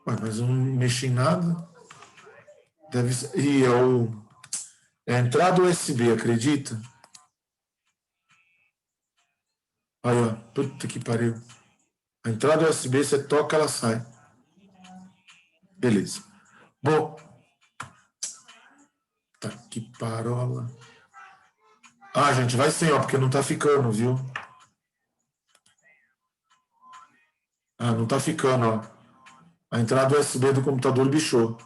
Ué, mas eu não mexi em nada. Deve ser... É a entrada USB, acredita? Aí, ó. Puta que pariu. A entrada USB, você toca, ela sai. Beleza. Bom. Tá que parola. Ah, gente, vai sem, ó, porque não tá ficando, viu? Ah, não tá ficando, ó. A entrada USB do computador bichou.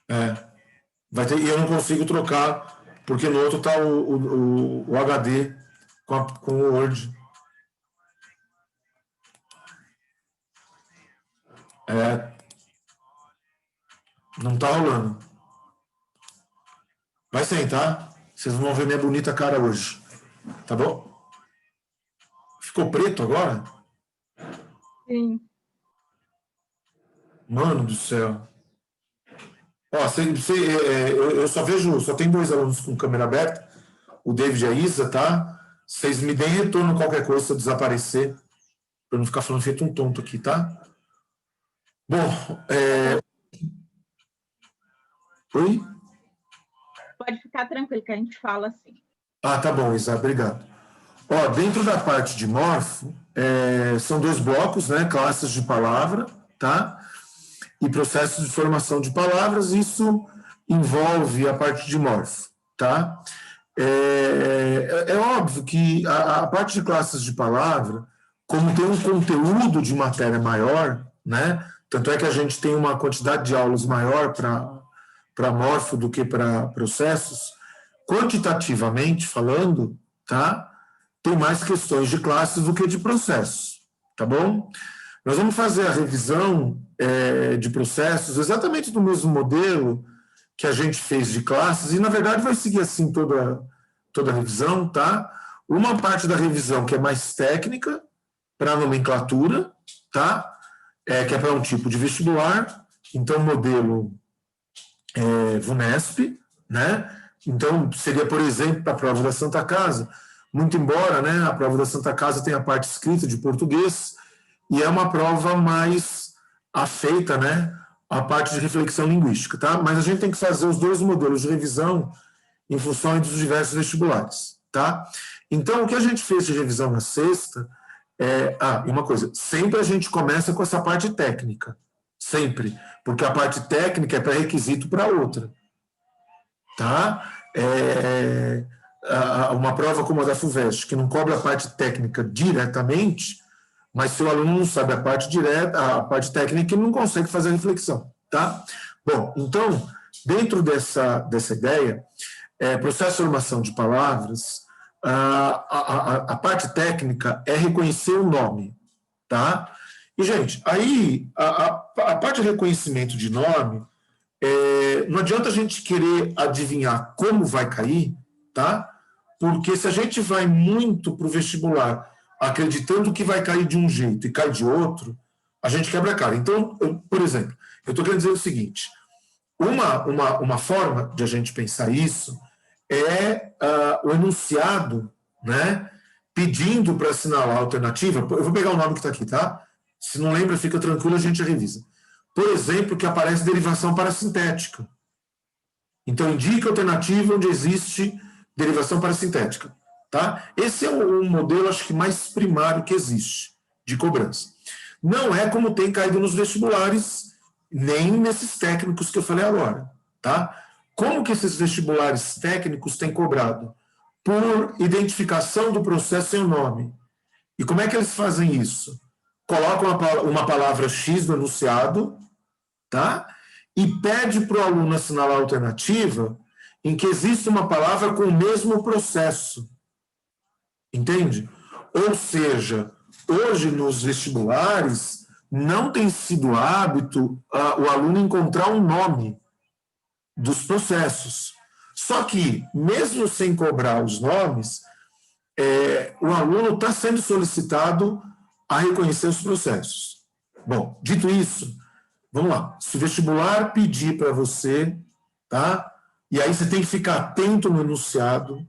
É. Vai ter, e eu não consigo trocar, porque no outro tá o HD com o Word. É, não tá rolando. Vai sentar. Vocês vão ver minha bonita cara hoje. Tá bom? Ficou preto agora? Sim. Mano do céu. Ó, eu só vejo, só tem 2 alunos com câmera aberta, o David e a Isa, tá? Vocês me deem retorno qualquer coisa se eu desaparecer, pra eu não ficar falando feito um tonto aqui, tá? Bom, Oi? Pode ficar tranquilo que a gente fala assim. Ah, tá bom, Isa, obrigado. Ó, dentro da parte de morfo, são 2 blocos, né? Classes de palavra, tá? E processos de formação de palavras, isso envolve a parte de morfo, tá? É óbvio que a parte de classes de palavra, como tem um conteúdo de matéria maior, né? Tanto é que a gente tem uma quantidade de aulas maior para morfo do que para processos, quantitativamente falando, tá? Tem mais questões de classes do que de processos, tá bom? Nós vamos fazer a revisão de processos exatamente do mesmo modelo que a gente fez de classes, e na verdade vai seguir assim toda a revisão, tá? Uma parte da revisão que é mais técnica, para nomenclatura, tá? Que é para um tipo de vestibular, então modelo VUNESP, né? Então seria, por exemplo, a prova da Santa Casa, muito embora, né, a prova da Santa Casa tenha a parte escrita de português, e é uma prova mais afeita, né, à parte de reflexão linguística, tá? Mas a gente tem que fazer os 2 modelos de revisão em função dos diversos vestibulares, tá? Então, o que a gente fez de revisão na sexta e uma coisa, sempre a gente começa com essa parte técnica, sempre, porque a parte técnica é pré-requisito para outra, tá? Uma prova como a da FUVEST, que não cobra a parte técnica diretamente, mas se o aluno não sabe a parte direta, a parte técnica, ele não consegue fazer a reflexão, tá? Bom, então, dentro dessa ideia, processo de formação de palavras, a parte técnica é reconhecer o nome, tá? E, gente, aí, a parte de reconhecimento de nome, não adianta a gente querer adivinhar como vai cair, tá? Porque se a gente vai muito para o vestibular acreditando que vai cair de um jeito e cai de outro, a gente quebra a cara. Então, por exemplo, eu estou querendo dizer o seguinte, uma forma de a gente pensar isso é o enunciado, né, pedindo para assinalar a alternativa. Eu vou pegar o nome que está aqui, tá? Se não lembra, fica tranquilo, a gente revisa. Por exemplo, que aparece derivação parasintética. Então, indica alternativa onde existe derivação parasintética. Tá? Esse é o modelo, acho que mais primário que existe, de cobrança. Não é como tem caído nos vestibulares, nem nesses técnicos que eu falei agora. Tá? Como que esses vestibulares técnicos têm cobrado? Por identificação do processo em nome. E como é que eles fazem isso? Colocam uma palavra X no enunciado, tá? E pede para o aluno assinalar a alternativa em que existe uma palavra com o mesmo processo. Entende? Ou seja, hoje nos vestibulares não tem sido hábito o aluno encontrar um nome dos processos. Só que, mesmo sem cobrar os nomes, o aluno está sendo solicitado a reconhecer os processos. Bom, dito isso, vamos lá. Se o vestibular pedir para você, tá? E aí você tem que ficar atento no enunciado,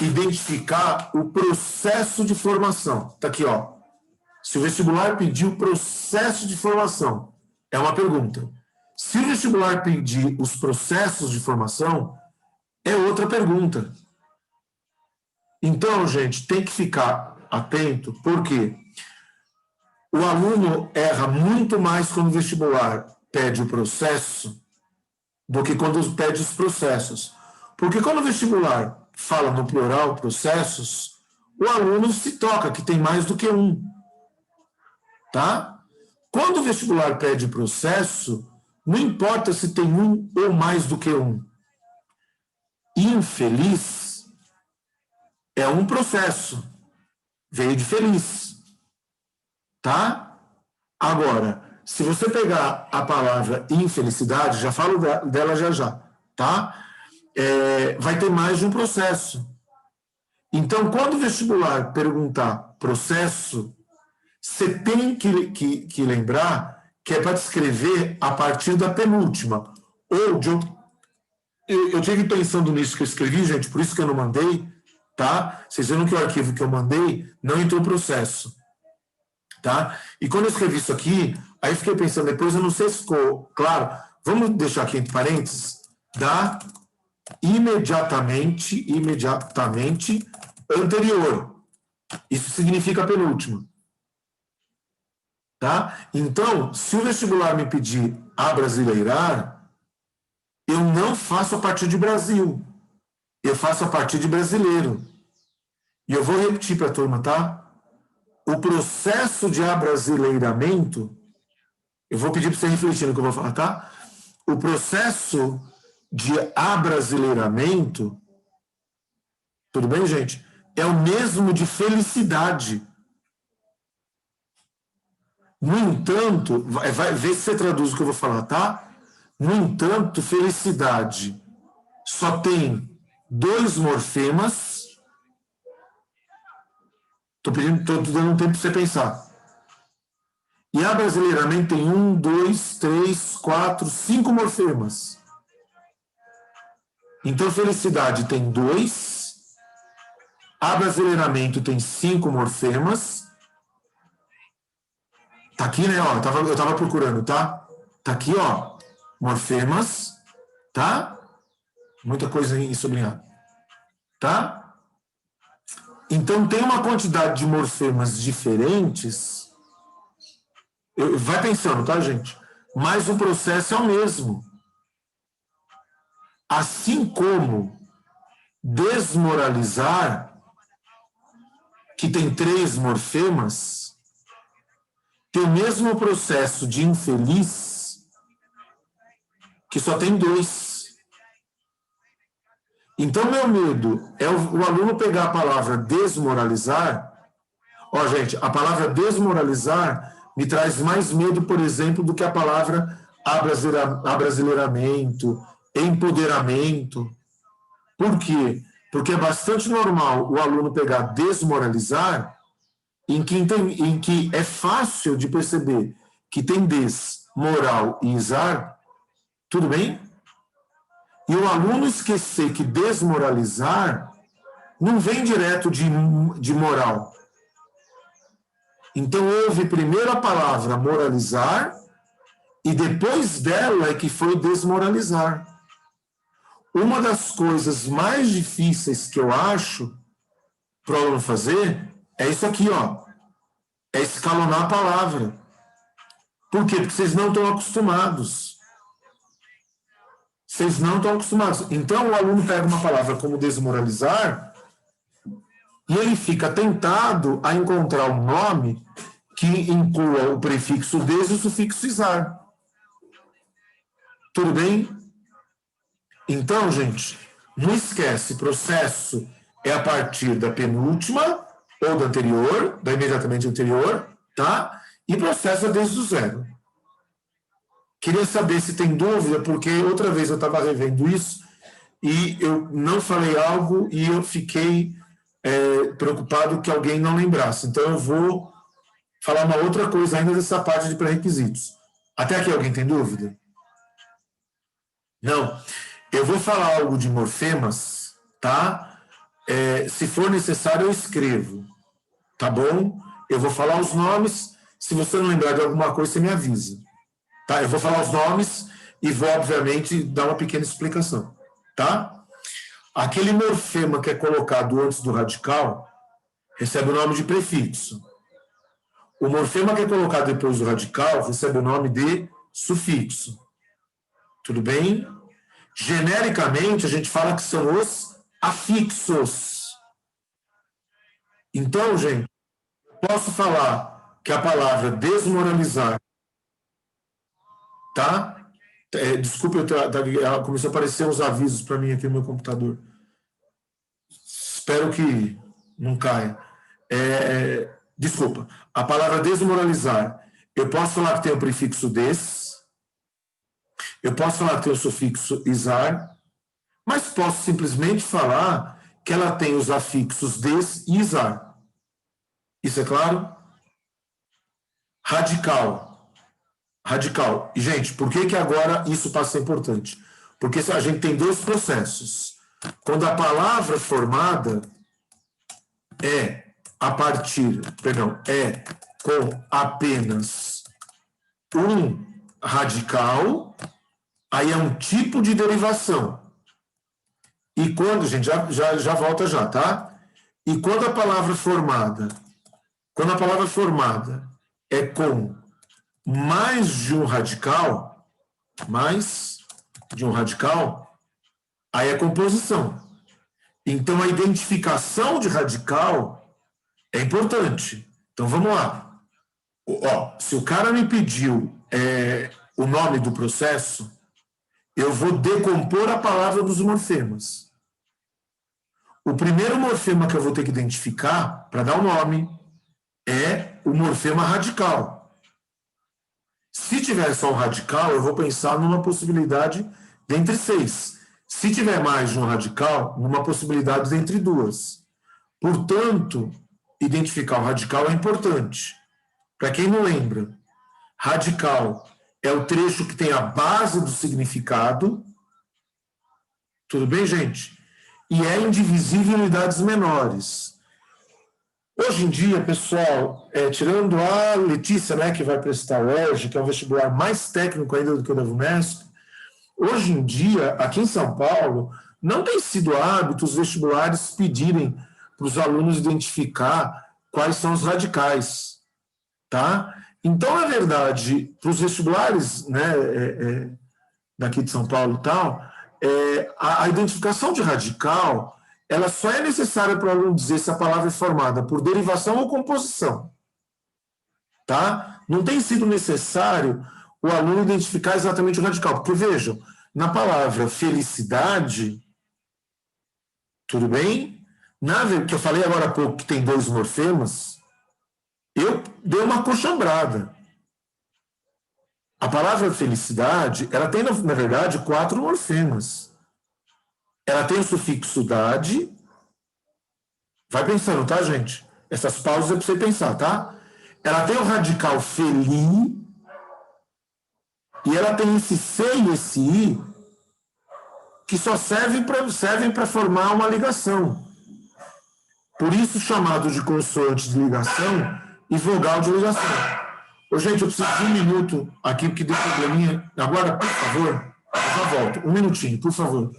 identificar o processo de formação. Está aqui, ó. Se o vestibular pedir o processo de formação, é uma pergunta. Se o vestibular pedir os processos de formação, é outra pergunta. Então, gente, tem que ficar atento, porque o aluno erra muito mais quando o vestibular pede o processo do que quando pede os processos. Porque quando o vestibular fala no plural processos, o aluno se toca que tem mais do que um. Tá? Quando o vestibular pede processo, não importa se tem um ou mais do que um. Infeliz é um processo. Veio de feliz. Tá? Agora, se você pegar a palavra infelicidade, já falo dela já, tá? Vai ter mais de um processo. Então, quando o vestibular perguntar processo, você tem que lembrar que é para descrever a partir da penúltima. Ou eu tive pensando nisso que eu escrevi, gente, por isso que eu não mandei, tá? Vocês viram que o arquivo que eu mandei não entrou processo. Tá? E quando eu escrevi isso aqui, aí fiquei pensando, depois eu não sei se ficou claro, vamos deixar aqui entre parênteses, dá imediatamente anterior. Isso significa penúltima. Tá? Então, se o vestibular me pedir abrasileirar, eu não faço a partir de Brasil, eu faço a partir de brasileiro. E eu vou repetir para a turma, tá? O processo de abrasileiramento, eu vou pedir para você refletir no que eu vou falar, tá? O processo de abrasileiramento, tudo bem, gente? É o mesmo de felicidade. No entanto, vai ver se você traduz o que eu vou falar, tá? No entanto, felicidade só tem 2 morfemas. Estou dando um tempo para você pensar. E abrasileiramento tem 1, 2, 3, 4, 5 morfemas. Então, felicidade tem 2. Abrasileiramento tem 5 morfemas. Tá aqui, né? Ó, eu tava procurando, tá? Tá aqui, ó. Morfemas. Tá? Muita coisa em sublinhado. Tá? Então, tem uma quantidade de morfemas diferentes. Vai pensando, tá, gente? Mas o processo é o mesmo. Assim como desmoralizar, que tem 3 morfemas, tem o mesmo processo de infeliz, que só tem 2. Então, meu medo é o aluno pegar a palavra desmoralizar. Ó, gente, a palavra desmoralizar me traz mais medo, por exemplo, do que a palavra abrasileiramento, empoderamento. Por quê? Porque é bastante normal o aluno pegar desmoralizar, em que é fácil de perceber que tem des, moral e izar, tudo bem? E o aluno esquecer que desmoralizar não vem direto de moral. Então, houve primeiro a palavra moralizar e depois dela é que foi desmoralizar. Uma das coisas mais difíceis que eu acho para o aluno fazer é isso aqui, ó. É escalonar a palavra. Por quê? Porque vocês não estão acostumados. Vocês não estão acostumados. Então, o aluno pega uma palavra como desmoralizar e ele fica tentado a encontrar um nome que inclua o prefixo des e o sufixo izar. Tudo bem? Então, gente, não esquece, processo é a partir da penúltima ou da anterior, da imediatamente anterior, tá? E processo é desde o 0. Queria saber se tem dúvida, porque outra vez eu estava revendo isso e eu não falei algo e eu fiquei preocupado que alguém não lembrasse. Então, eu vou falar uma outra coisa ainda dessa parte de pré-requisitos. Até aqui alguém tem dúvida? Não. Eu vou falar algo de morfemas, tá? Se for necessário, eu escrevo, tá bom? Eu vou falar os nomes, se você não lembrar de alguma coisa, você me avisa. Tá? Eu vou falar os nomes e vou, obviamente, dar uma pequena explicação. Tá? Aquele morfema que é colocado antes do radical recebe o nome de prefixo. O morfema que é colocado depois do radical recebe o nome de sufixo. Tudo bem? Genericamente, a gente fala que são os afixos. Então, gente, posso falar que a palavra desmoralizar, tá? Desculpe, começou a aparecer uns avisos para mim aqui no meu computador. Espero que não caia. Desculpa. A palavra desmoralizar, eu posso falar que tem o prefixo des, eu posso falar que tem o sufixo isar, mas posso simplesmente falar que ela tem os afixos des e isar. Isso é claro? Radical. Radical. E, gente, por que agora isso passa a ser importante? Porque a gente tem dois processos. Quando a palavra formada é com apenas um radical, aí é um tipo de derivação. E quando, gente, já volta já, tá? E quando a palavra formada é com mais de um radical, aí é composição. Então, a identificação de radical é importante. Então, vamos lá. Se o cara me pediu o nome do processo, eu vou decompor a palavra dos morfemas. O primeiro morfema que eu vou ter que identificar, para dar o nome, é o morfema radical. Se tiver só um radical, eu vou pensar numa possibilidade dentre 6. Se tiver mais de um radical, numa possibilidade dentre 2. Portanto, identificar o radical é importante. Para quem não lembra, radical é o trecho que tem a base do significado. Tudo bem, gente? E é indivisível em unidades menores. Hoje em dia, pessoal, tirando a Letícia, né, que vai prestar o UERJ, que é um vestibular mais técnico ainda do que o da VUNESP, hoje em dia, aqui em São Paulo, não tem sido hábito os vestibulares pedirem para os alunos identificar quais são os radicais, tá? Então, na verdade, para os vestibulares, né, daqui de São Paulo e tal, a identificação de radical, ela só é necessária para o aluno dizer se a palavra é formada por derivação ou composição, tá? Não tem sido necessário o aluno identificar exatamente o radical, porque vejam, na palavra felicidade, tudo bem? Que eu falei agora há pouco que tem 2 morfemas, eu dei uma coxambrada. A palavra felicidade, ela tem, na verdade, 4 morfemas. Ela tem o sufixo dade. Vai pensando, tá, gente? Essas pausas é para você pensar, tá? Ela tem o radical feli. E ela tem esse C e esse I que só servem para formar uma ligação. Por isso, chamado de consoante de ligação e vogal de ligação. Ô, gente, eu preciso de 1 minuto aqui, porque deu probleminha. Agora, por favor, eu já volto. 1 minutinho, por favor.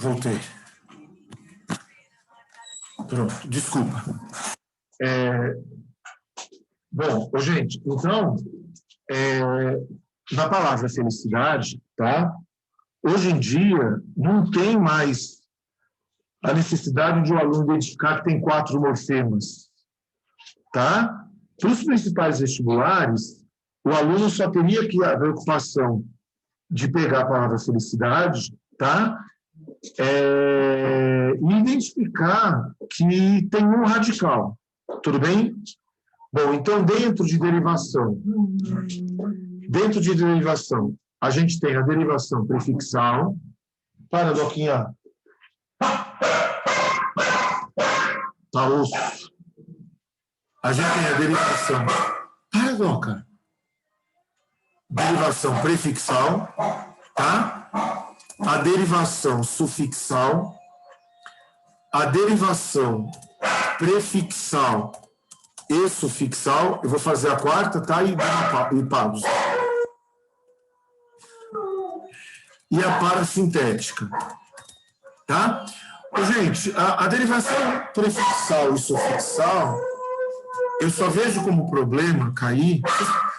Voltei. Pronto, desculpa. Bom, gente, então, na palavra felicidade, tá? Hoje em dia, não tem mais a necessidade de o aluno identificar que tem 4 morfemas, tá? Para os principais vestibulares, o aluno só teria que a preocupação de pegar a palavra felicidade, tá? E identificar que tem um radical, tudo bem? Bom, então, dentro de derivação, a gente tem a derivação prefixal. Para, Doquinha. Tá osso. A gente tem a derivação. Para, Doca. Derivação prefixal, tá? A derivação sufixal, a derivação prefixal e sufixal. Eu vou fazer a quarta, tá? E pausa. E a parasintética, tá? Gente, a derivação prefixal e sufixal, eu só vejo como problema cair.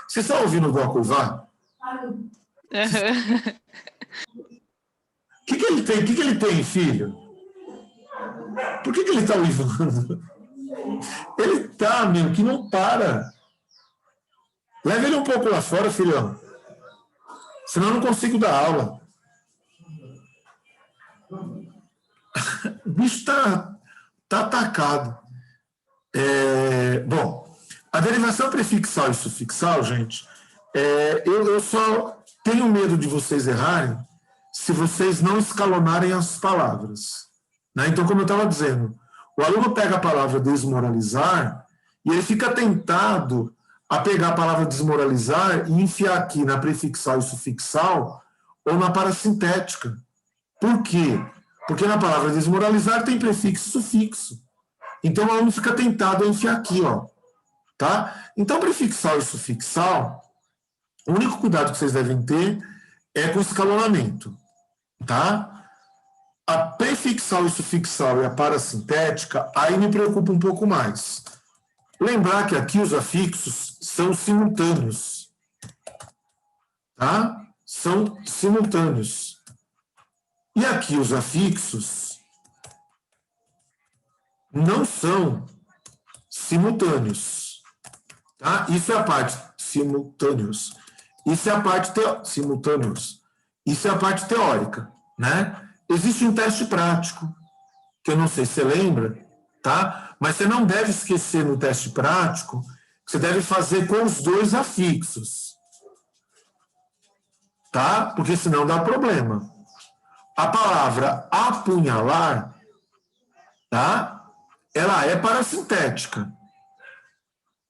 Vocês estão ouvindo o Doc uivar? O que ele tem? O que ele tem, filho? Por que ele está uivando? Ele tá, meu, que não para. Leva ele um pouco lá fora, filhão. Senão eu não consigo dar aula. O bicho tá atacado. Bom, a derivação prefixal e sufixal, gente, eu só tenho medo de vocês errarem se vocês não escalonarem as palavras, né? Então, como eu estava dizendo, o aluno pega a palavra desmoralizar e ele fica tentado a pegar a palavra desmoralizar e enfiar aqui na prefixal e sufixal ou na parasintética. Por quê? Porque na palavra desmoralizar tem prefixo e sufixo. Então, o aluno fica tentado a enfiar aqui, ó. Tá? Então, prefixal e sufixal, o único cuidado que vocês devem ter é com o escalonamento. Tá? A prefixal e sufixal e a parasintética, aí me preocupa um pouco mais. Lembrar que aqui os afixos são simultâneos. Tá? São simultâneos. E aqui os afixos não são simultâneos. Tá? Isso é a parte simultâneos. Isso é a parte simultâneos. Isso é a parte teórica, né? Existe um teste prático, que eu não sei se você lembra, tá? Mas você não deve esquecer no teste prático que você deve fazer com os 2 afixos. Tá? Porque senão dá problema. A palavra apunhalar, tá? Ela é parasintética.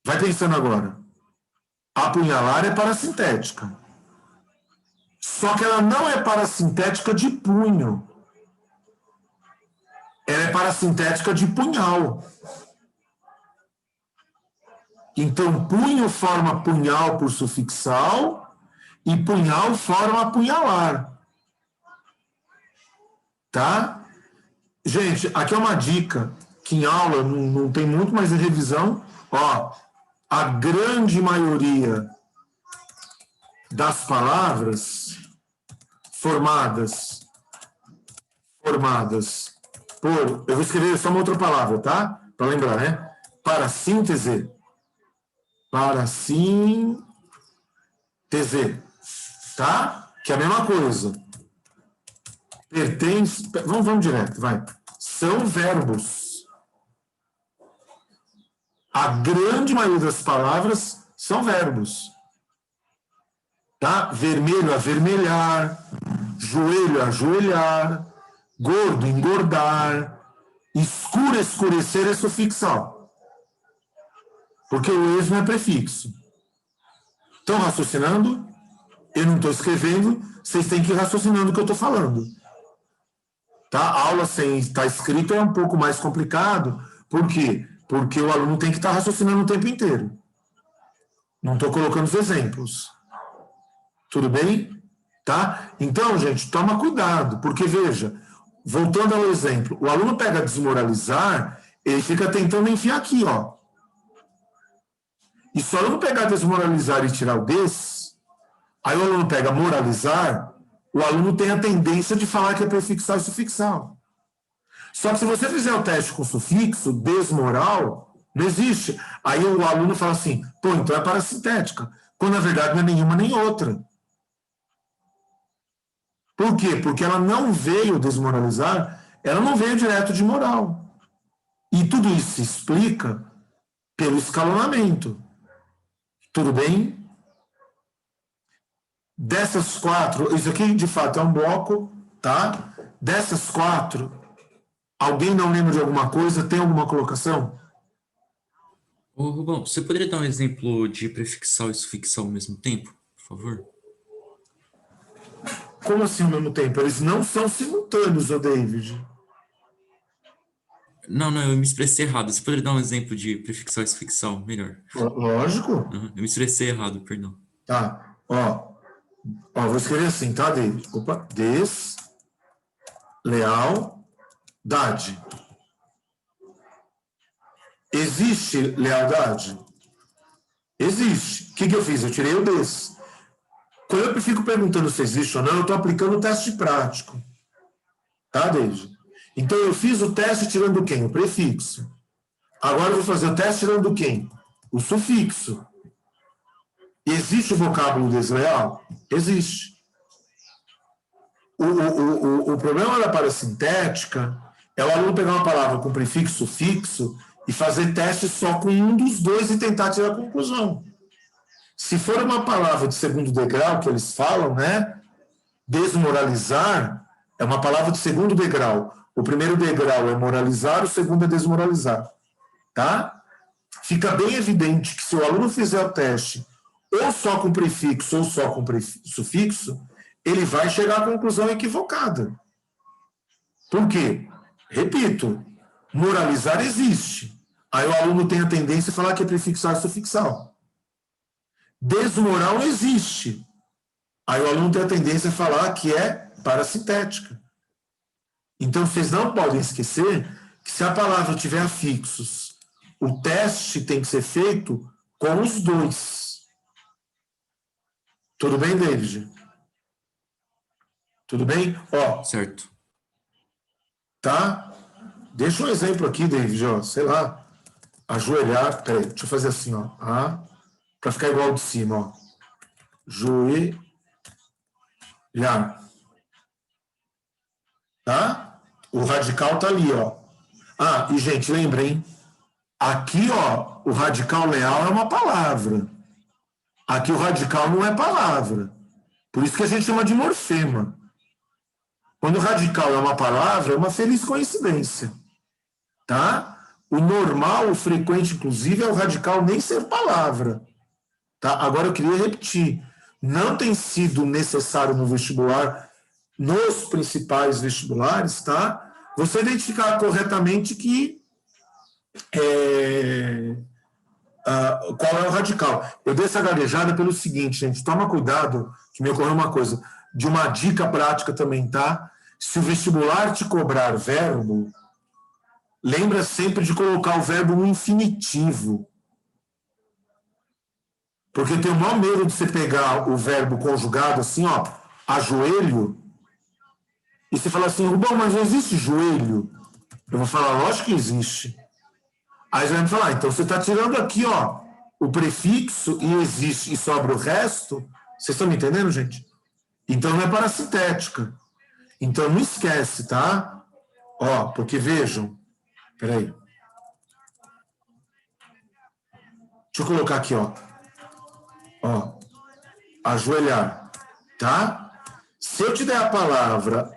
Vai pensando agora. Apunhalar é parasintética. Só que ela não é parasintética de punho. Ela é parasintética de punhal. Então, punho forma punhal por sufixal e punhal forma apunhalar. Tá? Gente, aqui é uma dica que em aula não tem muito, mas em revisão, ó, a grande maioria das palavras formadas por... Eu vou escrever só uma outra palavra, tá? Para lembrar, né? Parassíntese. Parassíntese. Tá? Que é a mesma coisa. Pertence... Vamos direto, vai. São verbos. A grande maioria das palavras são verbos. Tá? Vermelho, avermelhar. Joelho, ajoelhar. Gordo, engordar. Escuro, escurecer é sufixal. Porque o ex não é prefixo. Estão raciocinando? Eu não estou escrevendo, vocês têm que ir raciocinando o que eu estou falando. Tá? A aula sem estar escrito é um pouco mais complicado. Por quê? Porque o aluno tem que estar raciocinando o tempo inteiro. Não estou colocando os exemplos. Tudo bem? Tá? Então, gente, toma cuidado, porque veja, voltando ao exemplo, o aluno pega desmoralizar, ele fica tentando enfiar aqui, ó. E se o aluno pegar desmoralizar e tirar o des, aí o aluno pega moralizar, o aluno tem a tendência de falar que é prefixal e sufixal. Só que se você fizer o teste com sufixo, desmoral, não existe. Aí o aluno fala assim, pô, então é parasintética, quando na verdade não é nenhuma nem outra. Por quê? Porque ela não veio desmoralizar, ela não veio direto de moral. E tudo isso se explica pelo escalonamento. Tudo bem? Dessas 4, isso aqui de fato é um bloco, tá? Dessas 4, alguém não lembra de alguma coisa? Tem alguma colocação? Ô, Rubão, você poderia dar um exemplo de prefixal e sufixal ao mesmo tempo, por favor? Como assim ao mesmo tempo? Eles não são simultâneos, ô David. Não, eu me expressei errado. Você poderia dar um exemplo de prefixal e sufixal? Melhor. Lógico. Uhum, eu me expressei errado, perdão. Tá, ó, vou escrever assim, tá, David? Opa, deslealdade. Existe lealdade? Existe. O que eu fiz? Eu tirei o des. Quando eu fico perguntando se existe ou não, eu estou aplicando o teste prático. Tá, David? Então, eu fiz o teste tirando quem? O prefixo. Agora, eu vou fazer o teste tirando quem? O sufixo. Existe o vocábulo desleal? Existe. O problema da parasintética é o aluno pegar uma palavra com prefixo, sufixo e fazer teste só com um dos dois e tentar tirar a conclusão. Se for uma palavra de segundo degrau, que eles falam, né? Desmoralizar é uma palavra de segundo degrau. O primeiro degrau é moralizar, o segundo é desmoralizar. Tá? Fica bem evidente que se o aluno fizer o teste ou só com prefixo ou só com sufixo, ele vai chegar à conclusão equivocada. Por quê? Repito, moralizar existe. Aí o aluno tem a tendência a falar que é prefixal e sufixal. Desmoral existe. Aí o aluno tem a tendência a falar que é parasintética. Então, vocês não podem esquecer que se a palavra tiver afixos, o teste tem que ser feito com os dois. Tudo bem, David? Tudo bem? Ó, certo. Tá? Deixa um exemplo aqui, David, ó, sei lá, ajoelhar, peraí, deixa eu fazer assim, ó, para ficar igual de cima, ó. Joelhar. Tá? O radical tá ali, ó. E gente, lembrem, aqui, ó, o radical leal é uma palavra. Aqui o radical não é palavra. Por isso que a gente chama de morfema. Quando o radical é uma palavra, é uma feliz coincidência. Tá? O normal, o frequente, inclusive, é o radical nem ser palavra. Tá? Agora, eu queria repetir. Não tem sido necessário no vestibular, nos principais vestibulares, tá? Você identificar corretamente que qual é o radical. Eu dei essa gaguejada pelo seguinte, gente, toma cuidado, que me ocorreu uma coisa, de uma dica prática também, tá? Se o vestibular te cobrar verbo, lembra sempre de colocar o verbo no infinitivo. Porque eu tenho o maior medo de você pegar o verbo conjugado assim, ó, ajoelho, e você fala assim, Rubão, mas não existe joelho? Eu vou falar, lógico que existe. Aí você vai me falar, então você está tirando aqui, ó, o prefixo e existe e sobra o resto. Vocês estão me entendendo, gente? Então não é parasintética. Então não esquece, tá? Ó, porque vejam, peraí. Deixa eu colocar aqui, ó. Ó, ajoelhar, tá? Se eu te der a palavra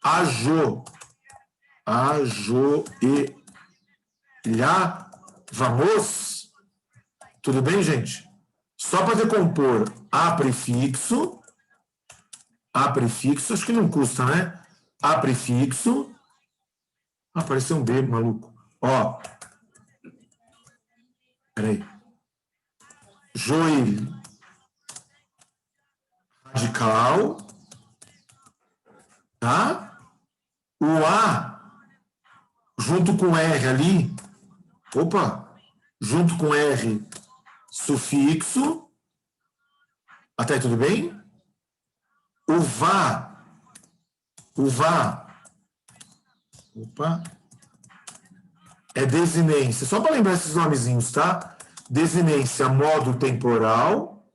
ajoelhar, vamos? Tudo bem, gente? Só para decompor prefixo, acho que não custa, né? Prefixo, apareceu um B, maluco. Ó, peraí. Joelho, radical, tá? O A, junto com R ali, junto com R sufixo, até aí tudo bem? O VA, é desinência, só para lembrar esses nomezinhos, tá? Desinência modo temporal,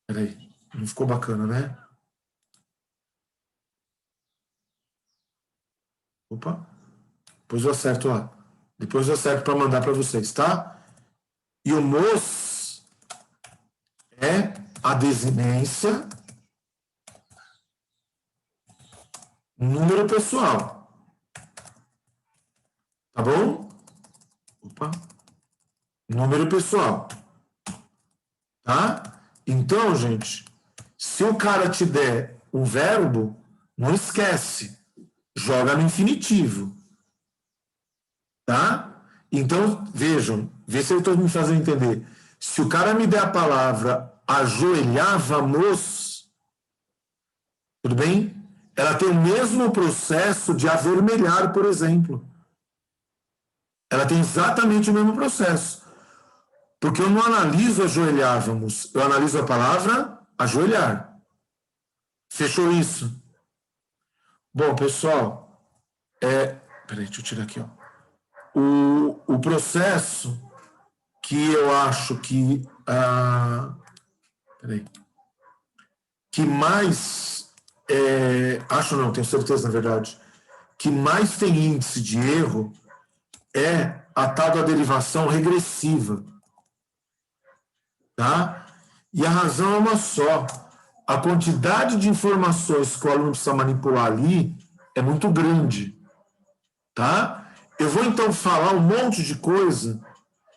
peraí, não ficou bacana, né? Depois eu acerto lá. Depois eu acerto para mandar para vocês, tá? E o MOS é a desinência número pessoal. Tá bom? Número pessoal. Tá? Então, gente, se o cara te der um verbo, não esquece. Joga no infinitivo. Tá? Então, vejam, vê se eu estou me fazendo entender. Se o cara me der a palavra ajoelhávamos, tudo bem? Ela tem o mesmo processo de avermelhar, por exemplo. Ela tem exatamente o mesmo processo. Porque eu não analiso ajoelhávamos, eu analiso a palavra ajoelhar. Fechou isso? Bom, pessoal, peraí, deixa eu tirar aqui, ó. O processo que eu acho que que mais acho não, tenho certeza na verdade, que mais tem índice de erro é a tal da derivação regressiva, tá? E a razão é uma só. A quantidade de informações que o aluno precisa manipular ali é muito grande, tá? Eu vou, então, falar um monte de coisa,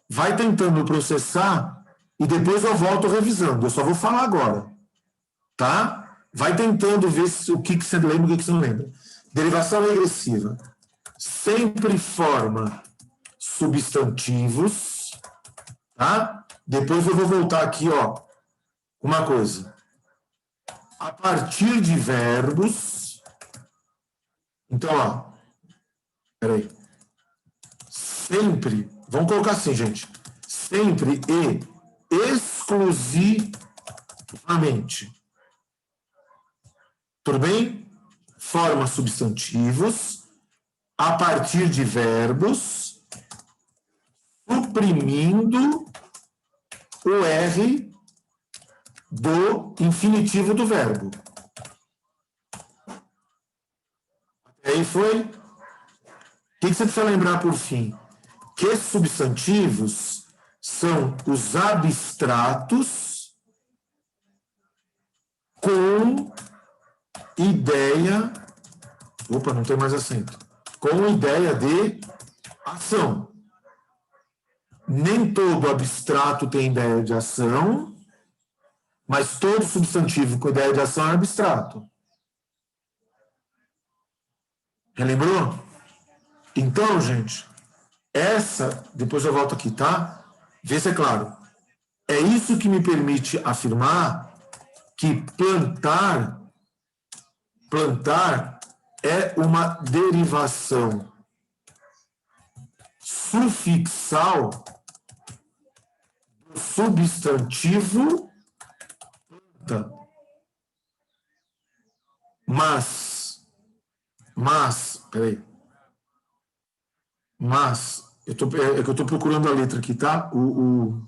vai tentando processar e depois eu volto revisando. Eu só vou falar agora, tá? Vai tentando ver o que você lembra e o que você não lembra. Derivação regressiva. Sempre forma substantivos, tá? Depois eu vou voltar aqui, ó, uma coisa. A partir de verbos. Então, ó, peraí. Sempre, vamos colocar assim, gente, sempre e exclusivamente. Tudo bem? Forma substantivos a partir de verbos, suprimindo o R do infinitivo do verbo. Aí foi. O que você precisa lembrar por fim? Que esses substantivos são os abstratos com ideia. Opa, não tem mais acento. Com ideia de ação. Nem todo abstrato tem ideia de ação, mas todo substantivo com ideia de ação é abstrato. Relembrou? Então, gente, depois eu volto aqui, tá? Vê se é claro. É isso que me permite afirmar que plantar é uma derivação sufixal do substantivo planta. Mas, peraí. Mas, eu estou procurando a letra aqui, tá? O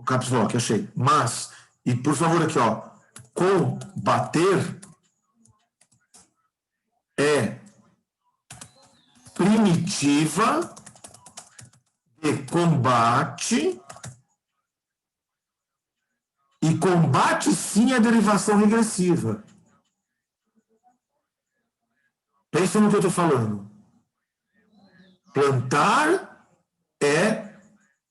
caps lock, achei. Mas, e por favor aqui, ó, combater é primitiva de combate, e combate sim é derivação regressiva. Pensa no que eu estou falando. Plantar é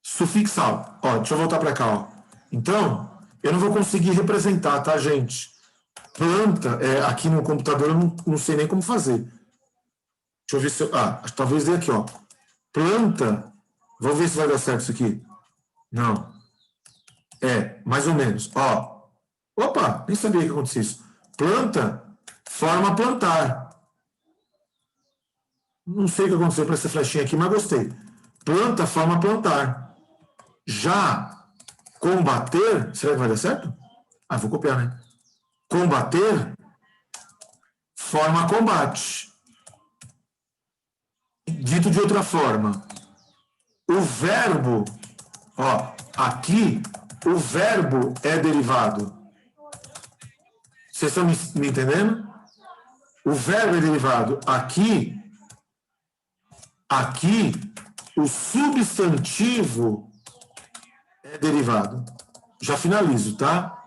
sufixal. Ó, deixa eu voltar para cá. Ó. Então, eu não vou conseguir representar, tá, gente? Planta, aqui no computador eu não sei nem como fazer. Deixa eu ver se eu... talvez dê aqui, ó. Planta, vamos ver se vai dar certo isso aqui. Não. Mais ou menos. Ó. Opa, nem sabia que acontecia isso. Planta forma plantar. Não sei o que aconteceu para essa flechinha aqui, mas gostei. Planta, forma plantar. Já combater, será que vai dar certo? Ah, vou copiar, né? Combater, forma combate. Dito de outra forma, o verbo, ó, aqui, o verbo é derivado. Vocês estão me entendendo? O verbo é derivado. Aqui, o substantivo é derivado. Já finalizo, tá?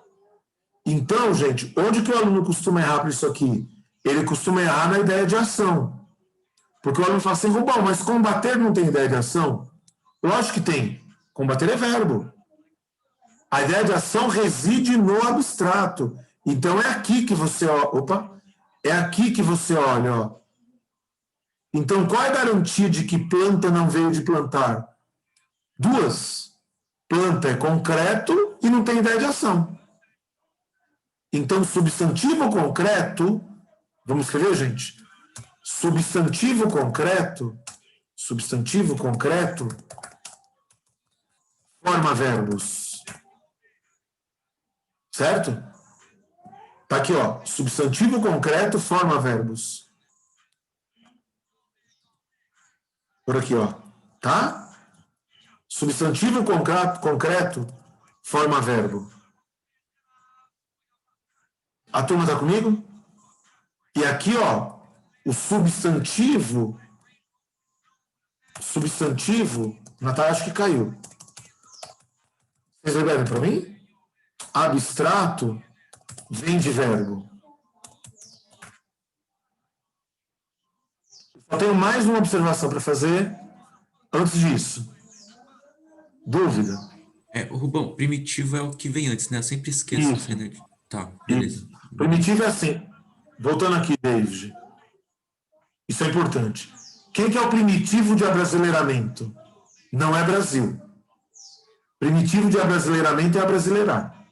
Então, gente, onde que o aluno costuma errar para isso aqui? Ele costuma errar na ideia de ação. Porque o aluno fala assim, Rubão, mas combater não tem ideia de ação? Lógico que tem. Combater é verbo. A ideia de ação reside no abstrato. Então, é aqui que você... Opa! É aqui que você olha, ó. Então, qual é a garantia de que planta não veio de plantar? Duas. Planta é concreto e não tem ideia de ação. Então, substantivo concreto... Vamos escrever, gente? Substantivo concreto, forma verbos. Certo? Tá aqui, ó. Substantivo concreto, forma verbos. Por aqui, ó. Tá? Substantivo concreto, forma verbo. A turma tá comigo? E aqui, ó, o substantivo, Natália, acho que caiu. Vocês lembrem para mim? Abstrato vem de verbo. Só tenho mais uma observação para fazer antes disso. Dúvida? Rubão, primitivo é o que vem antes, né? Eu sempre esqueço. Isso. Né? Tá, beleza. Isso. Primitivo é assim. Voltando aqui, David. Isso é importante. Quem que é o primitivo de abrasileiramento? Não é Brasil. Primitivo de abrasileiramento é abrasileirar.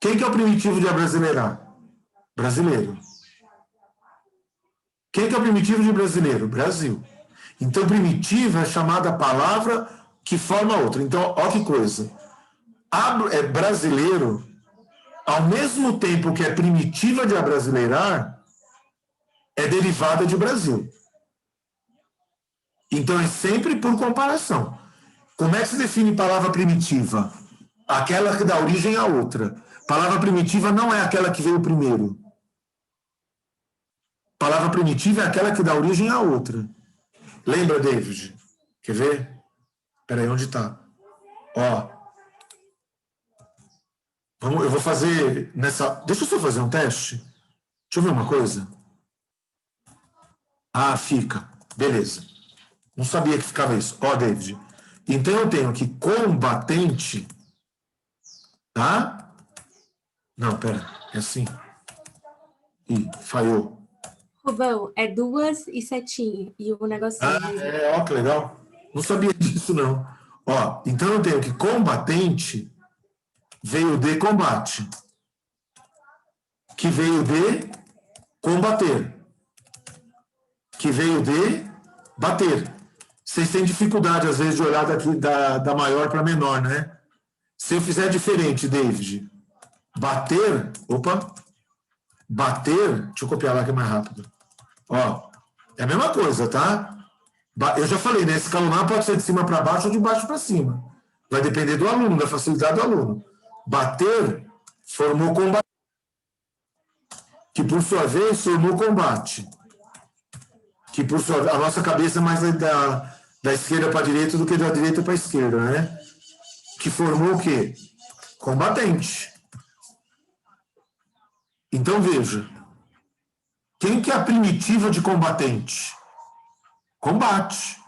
Quem que é o primitivo de abrasileirar? Brasileiro. Quem que é o primitivo de brasileiro? Brasil. Então, primitivo é chamada palavra que forma outra. Então, olha que coisa. É brasileiro, ao mesmo tempo que é primitiva de abrasileirar, é derivada de Brasil. Então, é sempre por comparação. Como é que se define palavra primitiva? Aquela que dá origem à outra. Palavra primitiva não é aquela que veio primeiro. Palavra primitiva é aquela que dá origem à outra. Lembra, David? Quer ver? Espera aí, onde está? Ó. Eu vou fazer nessa... Deixa eu só fazer um teste. Deixa eu ver uma coisa. Ah, fica. Beleza. Não sabia que ficava isso. Ó, David. Então, eu tenho aqui combatente. Tá? Não, pera. É assim. Ih, falhou. Rubão, é 2 e setinha. E o negocinho. Ó, que legal. Não sabia disso, não. Ó, então eu tenho que combatente veio de combate. Que veio de combater. Que veio de bater. Vocês têm dificuldade, às vezes, de olhar daqui da maior para menor, né? Se eu fizer diferente, David, bater, deixa eu copiar lá que é mais rápido. Ó, é a mesma coisa, tá? Eu já falei, né? Escalonar pode ser de cima para baixo ou de baixo para cima. Vai depender do aluno, da facilidade do aluno. Bater formou combate. Que, por sua vez, formou combate. Que, por sua vez, a nossa cabeça é mais da esquerda para a direita do que da direita para a esquerda, né? Que formou o quê? Combatente. Então, veja. Quem que é a primitiva de combatente? Combate.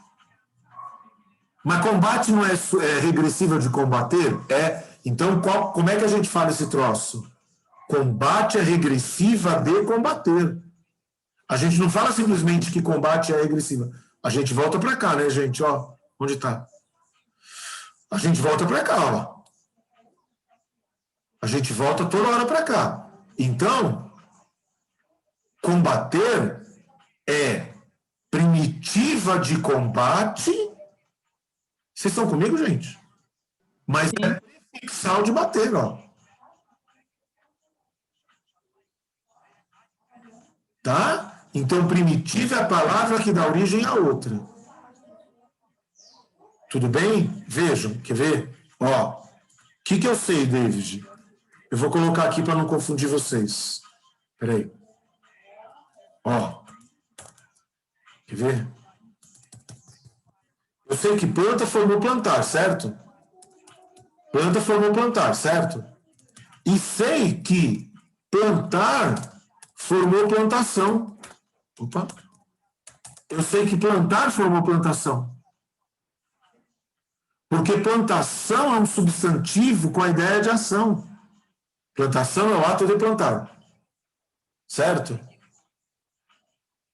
Mas combate não é regressiva de combater? É. Então, como é que a gente fala esse troço? Combate é regressiva de combater. A gente não fala simplesmente que combate é regressiva. A gente volta para cá, né, gente? Ó, onde está? A gente volta para cá, ó. A gente volta toda hora para cá. Então, Combater é primitiva de combate. Vocês estão comigo, gente? Mas é prefixal de bater, ó. Tá? Então, primitiva é a palavra que dá origem à outra. Tudo bem? Vejam, quer ver? Ó, o que eu sei, David? Eu vou colocar aqui para não confundir vocês. Espera aí. Ó. Quer ver? Eu sei que planta formou plantar, certo? Planta formou plantar, certo? E sei que plantar formou plantação. Opa. Eu sei que plantar formou plantação. Porque plantação é um substantivo com a ideia de ação. Plantação é o ato de plantar. Certo?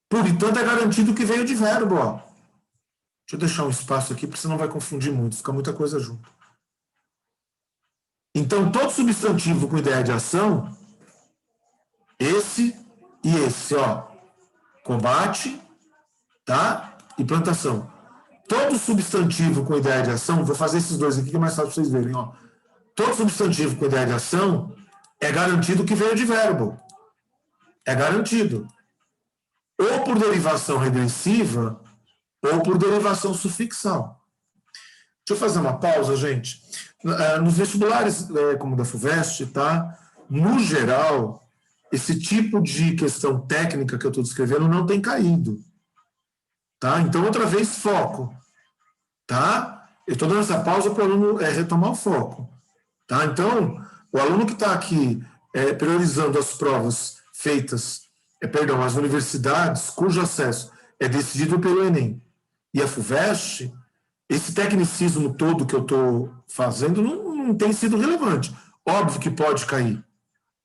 Portanto, é garantido que veio de verbo, ó. Deixa eu deixar um espaço aqui, porque senão vai confundir muito, fica muita coisa junto. Então, todo substantivo com ideia de ação, esse e esse, ó. Combate, tá? E plantação. Todo substantivo com ideia de ação, vou fazer esses dois aqui que é mais fácil para vocês verem, ó. Todo substantivo com ideia de ação é garantido que veio de verbo. É garantido. Ou por derivação regressiva, ou por derivação sufixal. Deixa eu fazer uma pausa, gente. Nos vestibulares, como o da FUVEST, tá? No geral, esse tipo de questão técnica que eu estou descrevendo não tem caído. Tá? Então, outra vez, foco. Tá? Eu estou dando essa pausa para o aluno retomar o foco. Tá? Então, o aluno que está aqui priorizando as provas feitas, as universidades cujo acesso é decidido pelo Enem e a FUVEST, esse tecnicismo todo que eu estou fazendo não tem sido relevante. Óbvio que pode cair.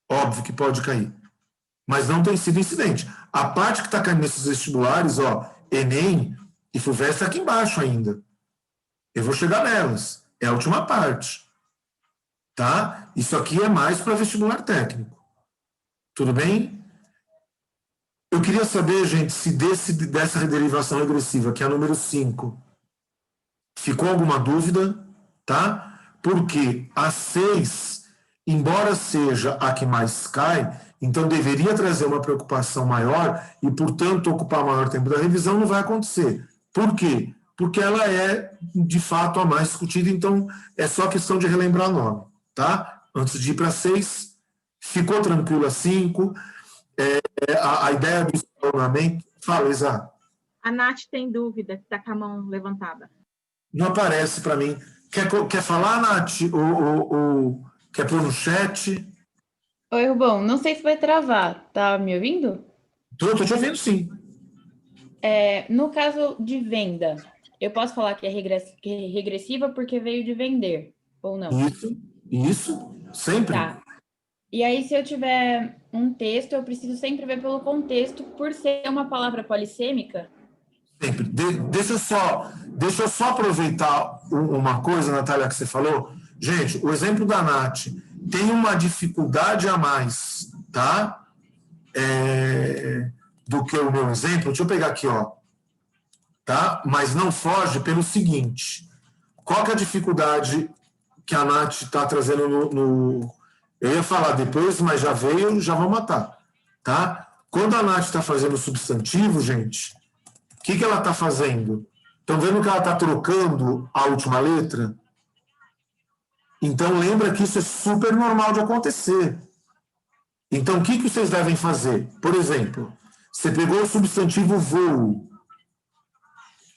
Óbvio que pode cair. Mas não tem sido incidente. A parte que está caindo nesses vestibulares, ó, Enem e FUVEST está aqui embaixo ainda. Eu vou chegar nelas. É a última parte. Tá? Isso aqui é mais para vestibular técnico. Tudo bem? Eu queria saber, gente, se dessa rederivação regressiva, que é a número 5, ficou alguma dúvida, tá? Porque a 6, embora seja a que mais cai, então deveria trazer uma preocupação maior e, portanto, ocupar maior tempo da revisão, não vai acontecer. Por quê? Porque ela é, de fato, a mais discutida, então é só questão de relembrar nome, tá? Antes de ir para 6, ficou tranquilo a 5, a ideia do escalonamento... Fala, Isa. A Nath tem dúvida, que está com a mão levantada. Não aparece para mim. Quer falar, Nath? Ou quer pôr no chat? Oi, Rubão. Não sei se vai travar. Tá me ouvindo? Tô te ouvindo, sim. No caso de venda, eu posso falar que é regressiva porque veio de vender, ou não? Isso, sempre. Tá. E aí, se eu tiver um texto, eu preciso sempre ver pelo contexto, por ser uma palavra polissêmica? Sempre. Deixa eu só aproveitar uma coisa, Natália, que você falou. Gente, o exemplo da Nath tem uma dificuldade a mais, tá? Do que o meu exemplo. Deixa eu pegar aqui, ó. Tá? Mas não foge pelo seguinte. Qual que é a dificuldade que a Nath está trazendo no... Eu ia falar depois, mas já veio, já vou matar. Tá? Quando a Nath está fazendo substantivo, gente, o que ela está fazendo? Estão vendo que ela está trocando a última letra? Então, lembra que isso é super normal de acontecer. Então, o que vocês devem fazer? Por exemplo, você pegou o substantivo voo.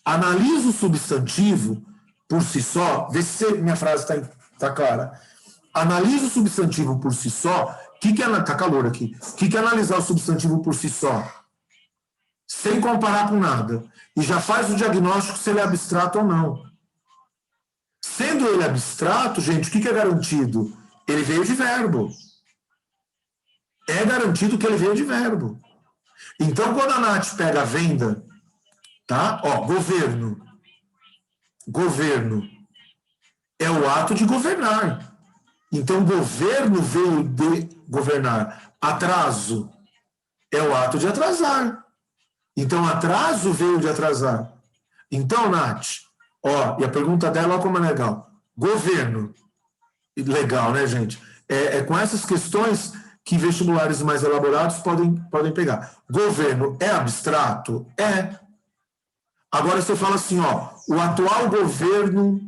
Analisa o substantivo por si só. Vê se minha frase está clara. Analisa o substantivo por si só. Está calor aqui. O que é analisar o substantivo por si só? Sem comparar com nada. E já faz o diagnóstico se ele é abstrato ou não. Sendo ele abstrato, gente, o que é garantido? Ele veio de verbo. É garantido que ele veio de verbo. Então, quando a Nath pega a venda, tá? Ó, governo. Governo é o ato de governar. Então, governo veio de governar. Atraso É o ato de atrasar. Então, atraso veio de atrasar. Então, Nath, ó, e a pergunta dela, ó, como é legal. Governo. Legal, né, gente? É com essas questões que vestibulares mais elaborados podem pegar. Governo é abstrato? É. Agora você fala assim, ó, o atual governo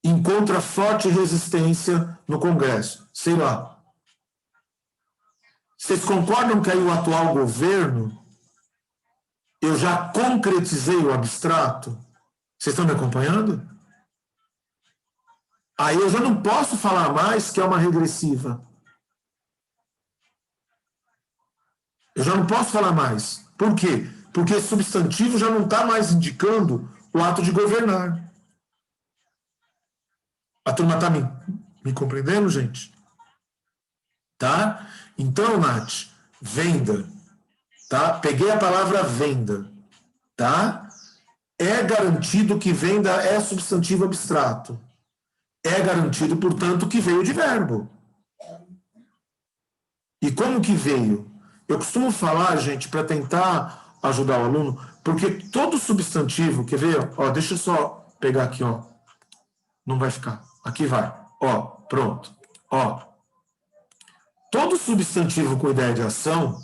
encontra forte resistência no Congresso. Sei lá. Vocês concordam que aí o atual governo, eu já concretizei o abstrato? Vocês estão me acompanhando? Aí eu já não posso falar mais que é uma regressiva. Eu já não posso falar mais. Por quê? Porque esse substantivo já não está mais indicando o ato de governar. A turma está me compreendendo, gente? Tá? Então, Nath, venda. Tá? Peguei a palavra venda. Tá? É garantido que venda é substantivo abstrato. É garantido, portanto, que veio de verbo. E como que veio? Eu costumo falar, gente, para tentar ajudar o aluno, porque todo substantivo, quer ver? Ó, deixa eu só pegar aqui, ó. Não vai ficar. Aqui vai. Ó, pronto. Ó. Todo substantivo com ideia de ação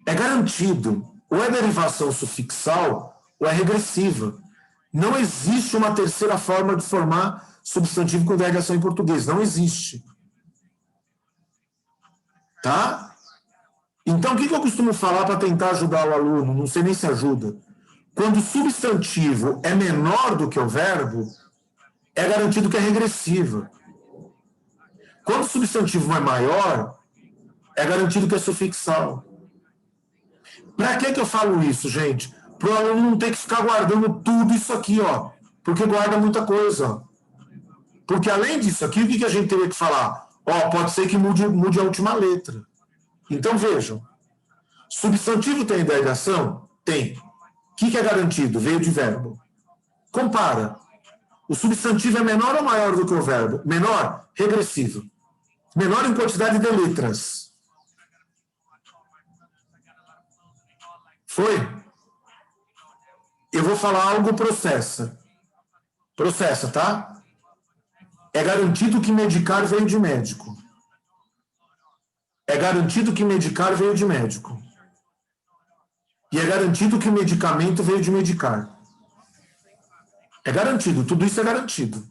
é garantido. Ou é derivação sufixal, ou é regressiva. Não existe uma terceira forma de formar substantivo com ideia de ação em português. Não existe. Tá? Então, o que eu costumo falar para tentar ajudar o aluno? Não sei nem se ajuda. Quando o substantivo é menor do que o verbo, é garantido que é regressiva. Quando o substantivo é maior, é garantido que é sufixal. Para que eu falo isso, gente? Para o aluno não ter que ficar guardando tudo isso aqui, ó. Porque guarda muita coisa. Ó. Porque além disso aqui, o que a gente teria que falar? Ó, pode ser que mude a última letra. Então, vejam. Substantivo tem ideia de ação? Tem. O que é garantido? Veio de verbo. Compara. O substantivo é menor ou maior do que o verbo? Menor? Regressivo. Menor em quantidade de letras. Foi? Eu vou falar algo processa. Processa, tá? É garantido que medicar veio de médico. É garantido que medicar veio de médico. E é garantido que medicamento veio de medicar. É garantido, tudo isso é garantido.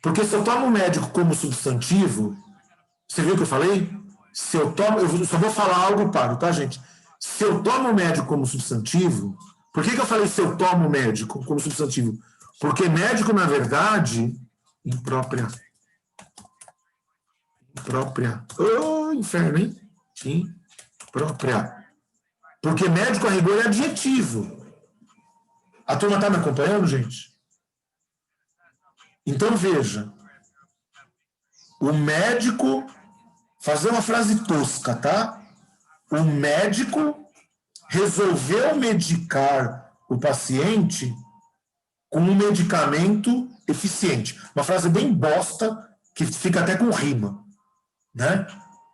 Porque se eu tomo médico como substantivo, você viu o que eu falei? Se eu tomo, eu só vou falar algo paro, tá, gente? Se eu tomo médico como substantivo, por que eu falei se eu tomo médico como substantivo? Porque médico, na verdade, imprópria. Oh, inferno, hein? Imprópria. Porque médico, a rigor, é adjetivo. A turma está me acompanhando, gente? Então, veja. O médico... Fazer uma frase tosca, tá? O médico resolveu medicar o paciente com um medicamento eficiente. Uma frase bem bosta, que fica até com rima. Né?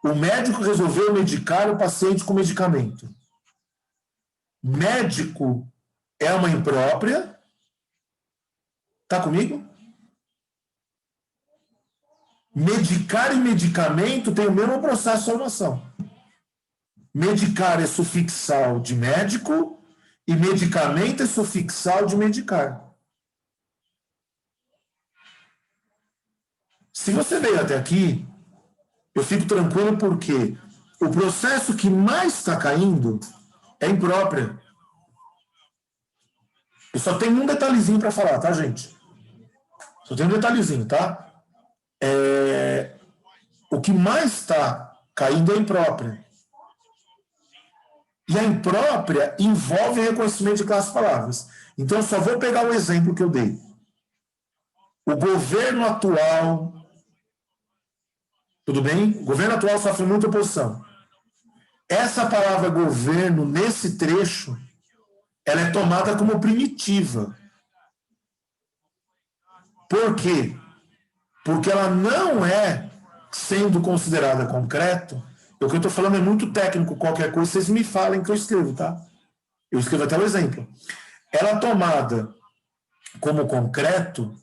O médico resolveu medicar o paciente com medicamento. Médico é uma imprópria. Tá comigo? Medicar e medicamento tem o mesmo processo de formação. Medicar é sufixal de médico e medicamento é sufixal de medicar. Se você veio até aqui, eu fico tranquilo porque o processo que mais está caindo é imprópria. Eu só tenho um detalhezinho para falar, tá, gente? Só tenho um detalhezinho, tá? O que mais está caindo é a imprópria. E a imprópria envolve reconhecimento de classes palavras. Então, eu só vou pegar o exemplo que eu dei. O governo atual... Tudo bem? O governo atual sofre muita oposição. Essa palavra governo, nesse trecho, ela é tomada como primitiva. Por quê? Porque ela não é sendo considerada concreto, o que eu estou falando é muito técnico, qualquer coisa vocês me falem que eu escrevo, tá? Eu escrevo até o exemplo. Ela tomada como concreto,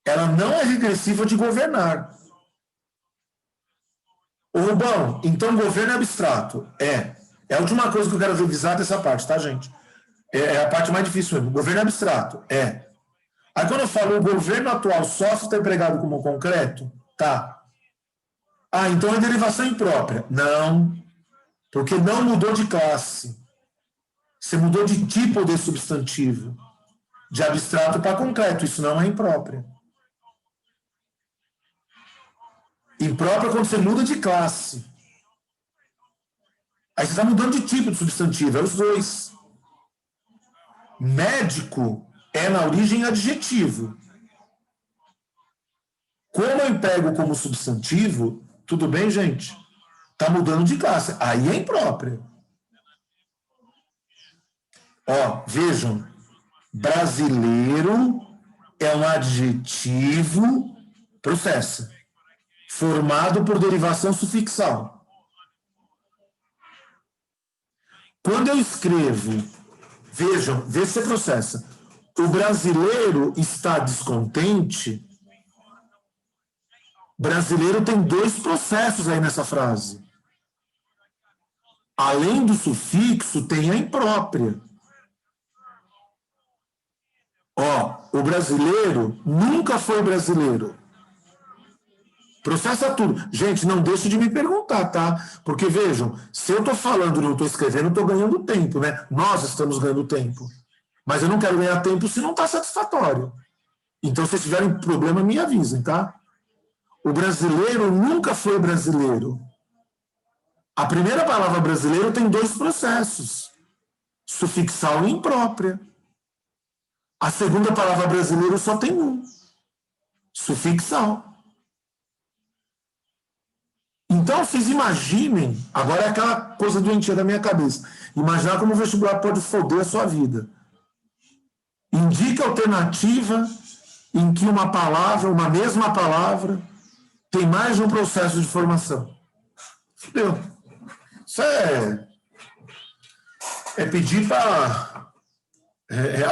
ela não é regressiva de governar. Ô, Rubão, então governo é abstrato? É. É a última coisa que eu quero revisar dessa parte, tá, gente? É a parte mais difícil mesmo. Governo é abstrato? É. Aí quando eu falo o governo atual só está empregado como concreto, tá. Ah, então é derivação imprópria. Não, porque não mudou de classe. Você mudou de tipo de substantivo. De abstrato para concreto. Isso não é imprópria. Imprópria é quando você muda de classe. Aí você está mudando de tipo de substantivo. É os dois. Médico é, na origem, adjetivo. Como eu emprego como substantivo, tudo bem, gente? Está mudando de classe. Aí é imprópria. Ó, vejam. Brasileiro é um adjetivo, processo, formado por derivação sufixal. Quando eu escrevo, vejam, vê se você processa. O brasileiro está descontente. Brasileiro tem dois processos aí nessa frase. Além do sufixo, tem a imprópria. Ó, o brasileiro nunca foi brasileiro. Processa tudo. Gente, não deixe de me perguntar, tá? Porque, vejam, se eu estou falando e não estou escrevendo, eu estou ganhando tempo, né? Nós estamos ganhando tempo. Mas eu não quero ganhar tempo se não está satisfatório. Então, se tiverem problema, me avisem, tá? O brasileiro nunca foi brasileiro. A primeira palavra brasileiro tem dois processos. Sufixal e imprópria. A segunda palavra brasileiro só tem um. Sufixal. Então, vocês imaginem, agora é aquela coisa doentia da minha cabeça, imaginar como o vestibular pode foder a sua vida. Indica alternativa em que uma palavra, uma mesma palavra, tem mais de um processo de formação. Fudeu. Isso é pedir para...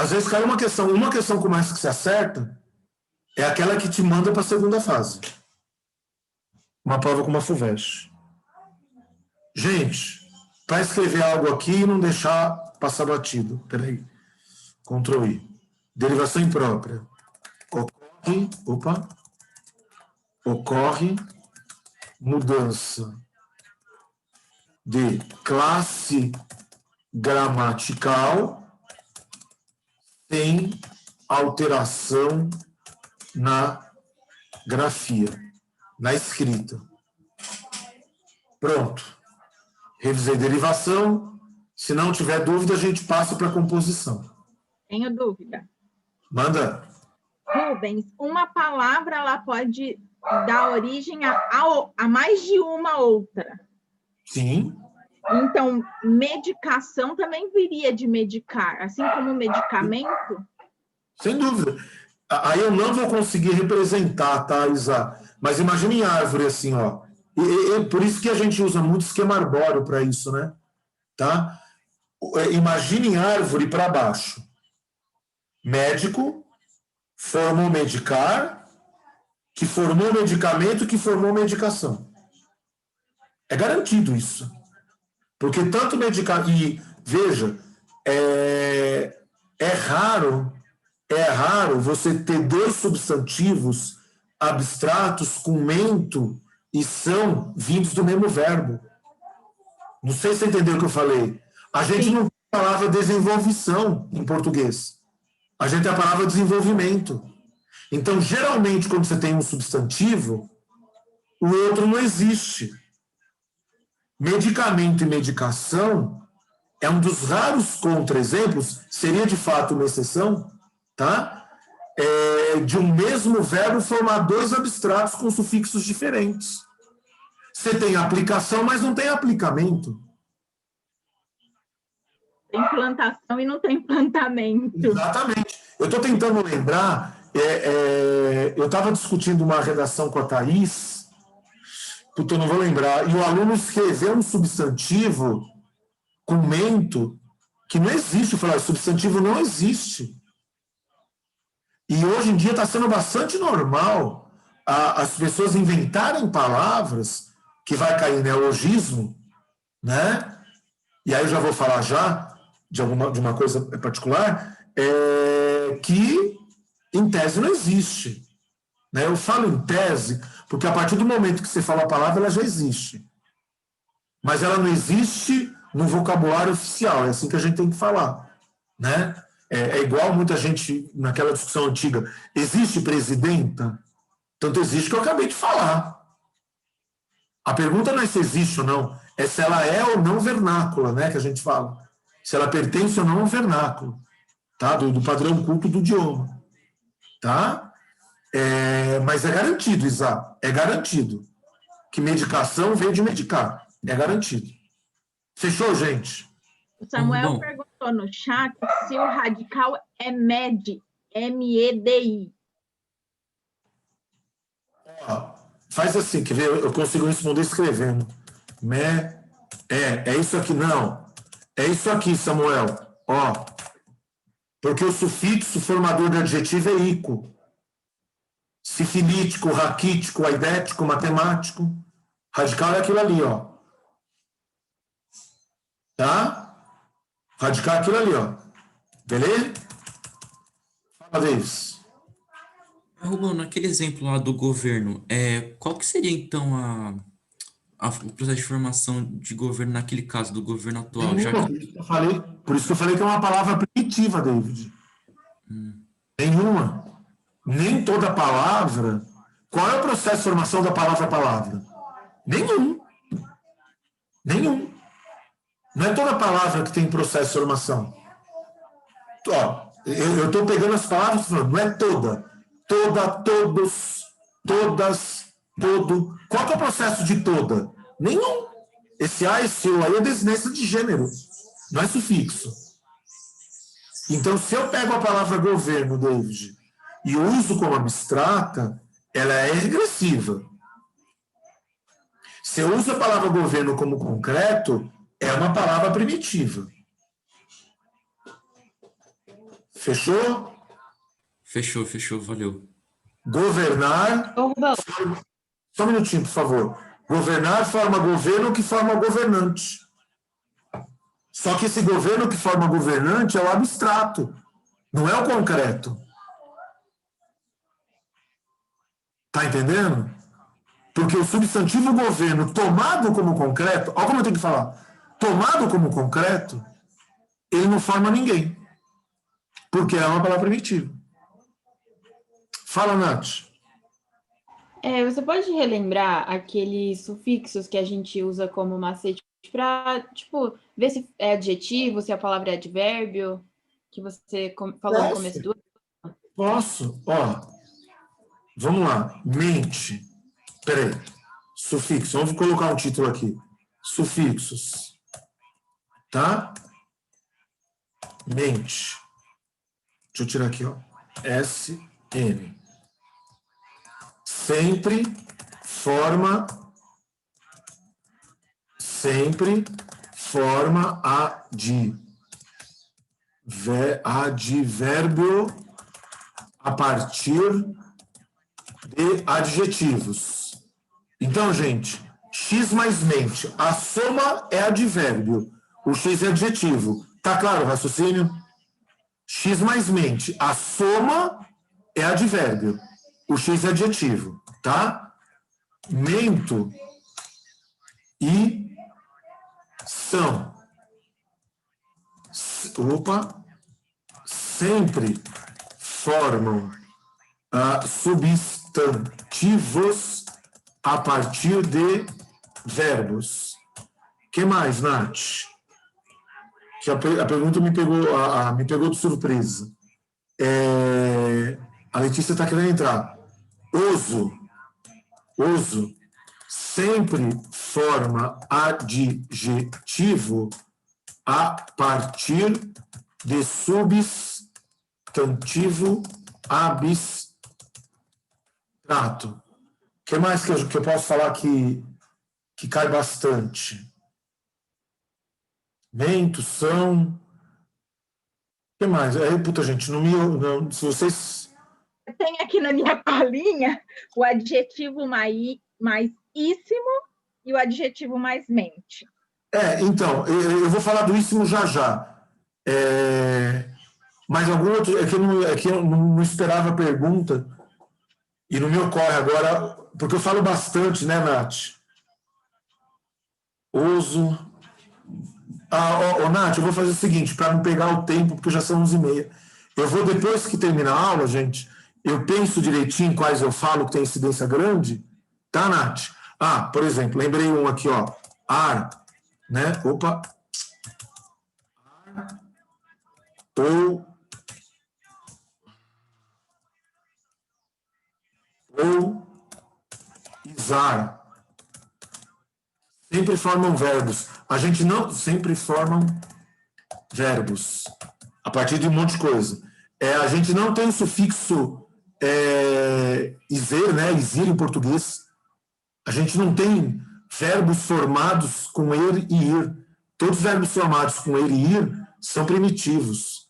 às vezes cai uma questão com mais que se acerta, é aquela que te manda para a segunda fase. Uma prova como a FUVEST. Gente, para escrever algo aqui e não deixar passar batido. Peraí. Ctrl I. Derivação imprópria. Ocorre mudança de classe gramatical sem alteração na grafia, na escrita. Pronto. Revisei derivação. Se não tiver dúvida, a gente passa para a composição. Tenho dúvida. Manda. Rubens, uma palavra ela pode dar origem a mais de uma outra. Sim. Então, medicação também viria de medicar, assim como medicamento? Sem dúvida. Aí eu não vou conseguir representar, tá, Isa? Mas imagina em árvore assim, ó. Por isso que a gente usa muito esquema arbóreo para isso, né? Tá? Imagine em árvore para baixo. Médico, formou medicar, que formou medicamento, que formou medicação. É garantido isso. Porque tanto medicar... E, veja, é raro você ter dois substantivos abstratos com mento e são vindos do mesmo verbo. Não sei se você entendeu o que eu falei. A gente não tem a palavra desenvolvição em português. A gente tem a palavra desenvolvimento. Então, geralmente, quando você tem um substantivo, o outro não existe. Medicamento e medicação é um dos raros contra-exemplos, seria de fato uma exceção, tá? De um mesmo verbo formar dois abstratos com sufixos diferentes. Você tem aplicação, mas não tem aplicamento. Tem plantação e não tem plantamento. Exatamente. Eu estou tentando lembrar, eu estava discutindo uma redação com a Thaís, Puta, eu não vou lembrar. E o aluno escreveu um substantivo com mento que não existe. Eu falei, substantivo não existe. E hoje em dia está sendo bastante normal as pessoas inventarem palavras que vai cair em neologismo, né? E aí eu já vou falar já de uma coisa particular, que em tese não existe. Né? Eu falo em tese porque a partir do momento que você fala a palavra, ela já existe. Mas ela não existe no vocabulário oficial, é assim que a gente tem que falar. Né? É igual muita gente, naquela discussão antiga, existe presidenta? Tanto existe que eu acabei de falar. A pergunta não é se existe ou não, é se ela é ou não vernácula, né, que a gente fala. Se ela pertence ou não ao vernáculo, tá? Do padrão culto do idioma. Tá? Mas é garantido, Isa, é garantido. Que medicação veio de medicar. É garantido. Fechou, gente? O Samuel Bom. perguntou no chat se o radical é MEDI, M-E-D-I. Ó, faz assim, quer ver? Eu consigo responder escrevendo. É isso aqui, não. É isso aqui, Samuel. Ó, porque o sufixo formador de adjetivo é ico. Sifilítico, raquítico, aidético, matemático. Radical é aquilo ali, ó. Tá? Radical é aquilo ali, ó. Beleza? Fala, Davis. Rubão, naquele exemplo lá do governo, qual que seria então o processo de formação de governo naquele caso do governo atual? Já Nenhuma, que, por isso que eu falei que é uma palavra primitiva, David. Nenhuma. Nem toda palavra. Qual é o processo de formação da palavra? Nenhum. Nenhum. Não é toda palavra que tem processo de formação. Ó, eu estou pegando as palavras e falando, não é toda. Toda, todos, todas, todo. Qual que é o processo de toda? Nenhum. Esse A, esse O aí é desinência de gênero. Não é sufixo. Então, se eu pego a palavra governo, David, e uso como abstrata, ela é regressiva. Se eu uso a palavra governo como concreto, é uma palavra primitiva. Fechou? Fechou, valeu. Governar... Ô, Rubão, Só um minutinho, por favor. Governar forma governo que forma governante. Só que esse governo que forma governante é o abstrato, não é o concreto. Tá entendendo? Porque o substantivo governo tomado como concreto, olha como eu tenho que falar, tomado como concreto, ele não forma ninguém. Porque é uma palavra primitiva. Fala, Nath. você pode relembrar aqueles sufixos que a gente usa como macete para, tipo, ver se é adjetivo, se a palavra é advérbio, que você falou no começo do... Posso? Ó, vamos lá. Mente. Peraí. Sufixo. Vamos colocar um título aqui. Sufixos. Tá? Mente. Deixa eu tirar aqui, ó. S-N. Sempre forma advérbio a partir de adjetivos. Então, gente, X mais mente. A soma é advérbio. O X é adjetivo. Tá claro o raciocínio? X mais mente. A soma é advérbio. O X é adjetivo, tá? Mento e são. Sempre formam substantivos a partir de verbos. O que mais, Nath? Que a pergunta me pegou de surpresa. A Letícia está querendo entrar. Oso sempre forma adjetivo a partir de substantivo abstrato. O que mais que eu posso falar que que cai bastante. Mentos, são... O que mais? Puta, gente, não, se vocês... Tem aqui na minha colinha o adjetivo mais íssimo e o adjetivo mais mente. Então, eu vou falar do íssimo já. Mas algum outro... É que eu não esperava a pergunta e não me ocorre agora, porque eu falo bastante, né, Nath? Uso... Nath, eu vou fazer o seguinte, para não pegar o tempo, porque já são 11h30. Eu vou, depois que terminar a aula, gente, eu penso direitinho quais eu falo que tem incidência grande, tá, Nath? Por exemplo, lembrei um aqui, ó, ar, né? Opa. Ar, ou isar. Sempre formam verbos. A gente não sempre formam verbos. A partir de um monte de coisa. A gente não tem o sufixo iser, né? Isir em português. A gente não tem verbos formados com er e ir. Todos os verbos formados com er e ir são primitivos. O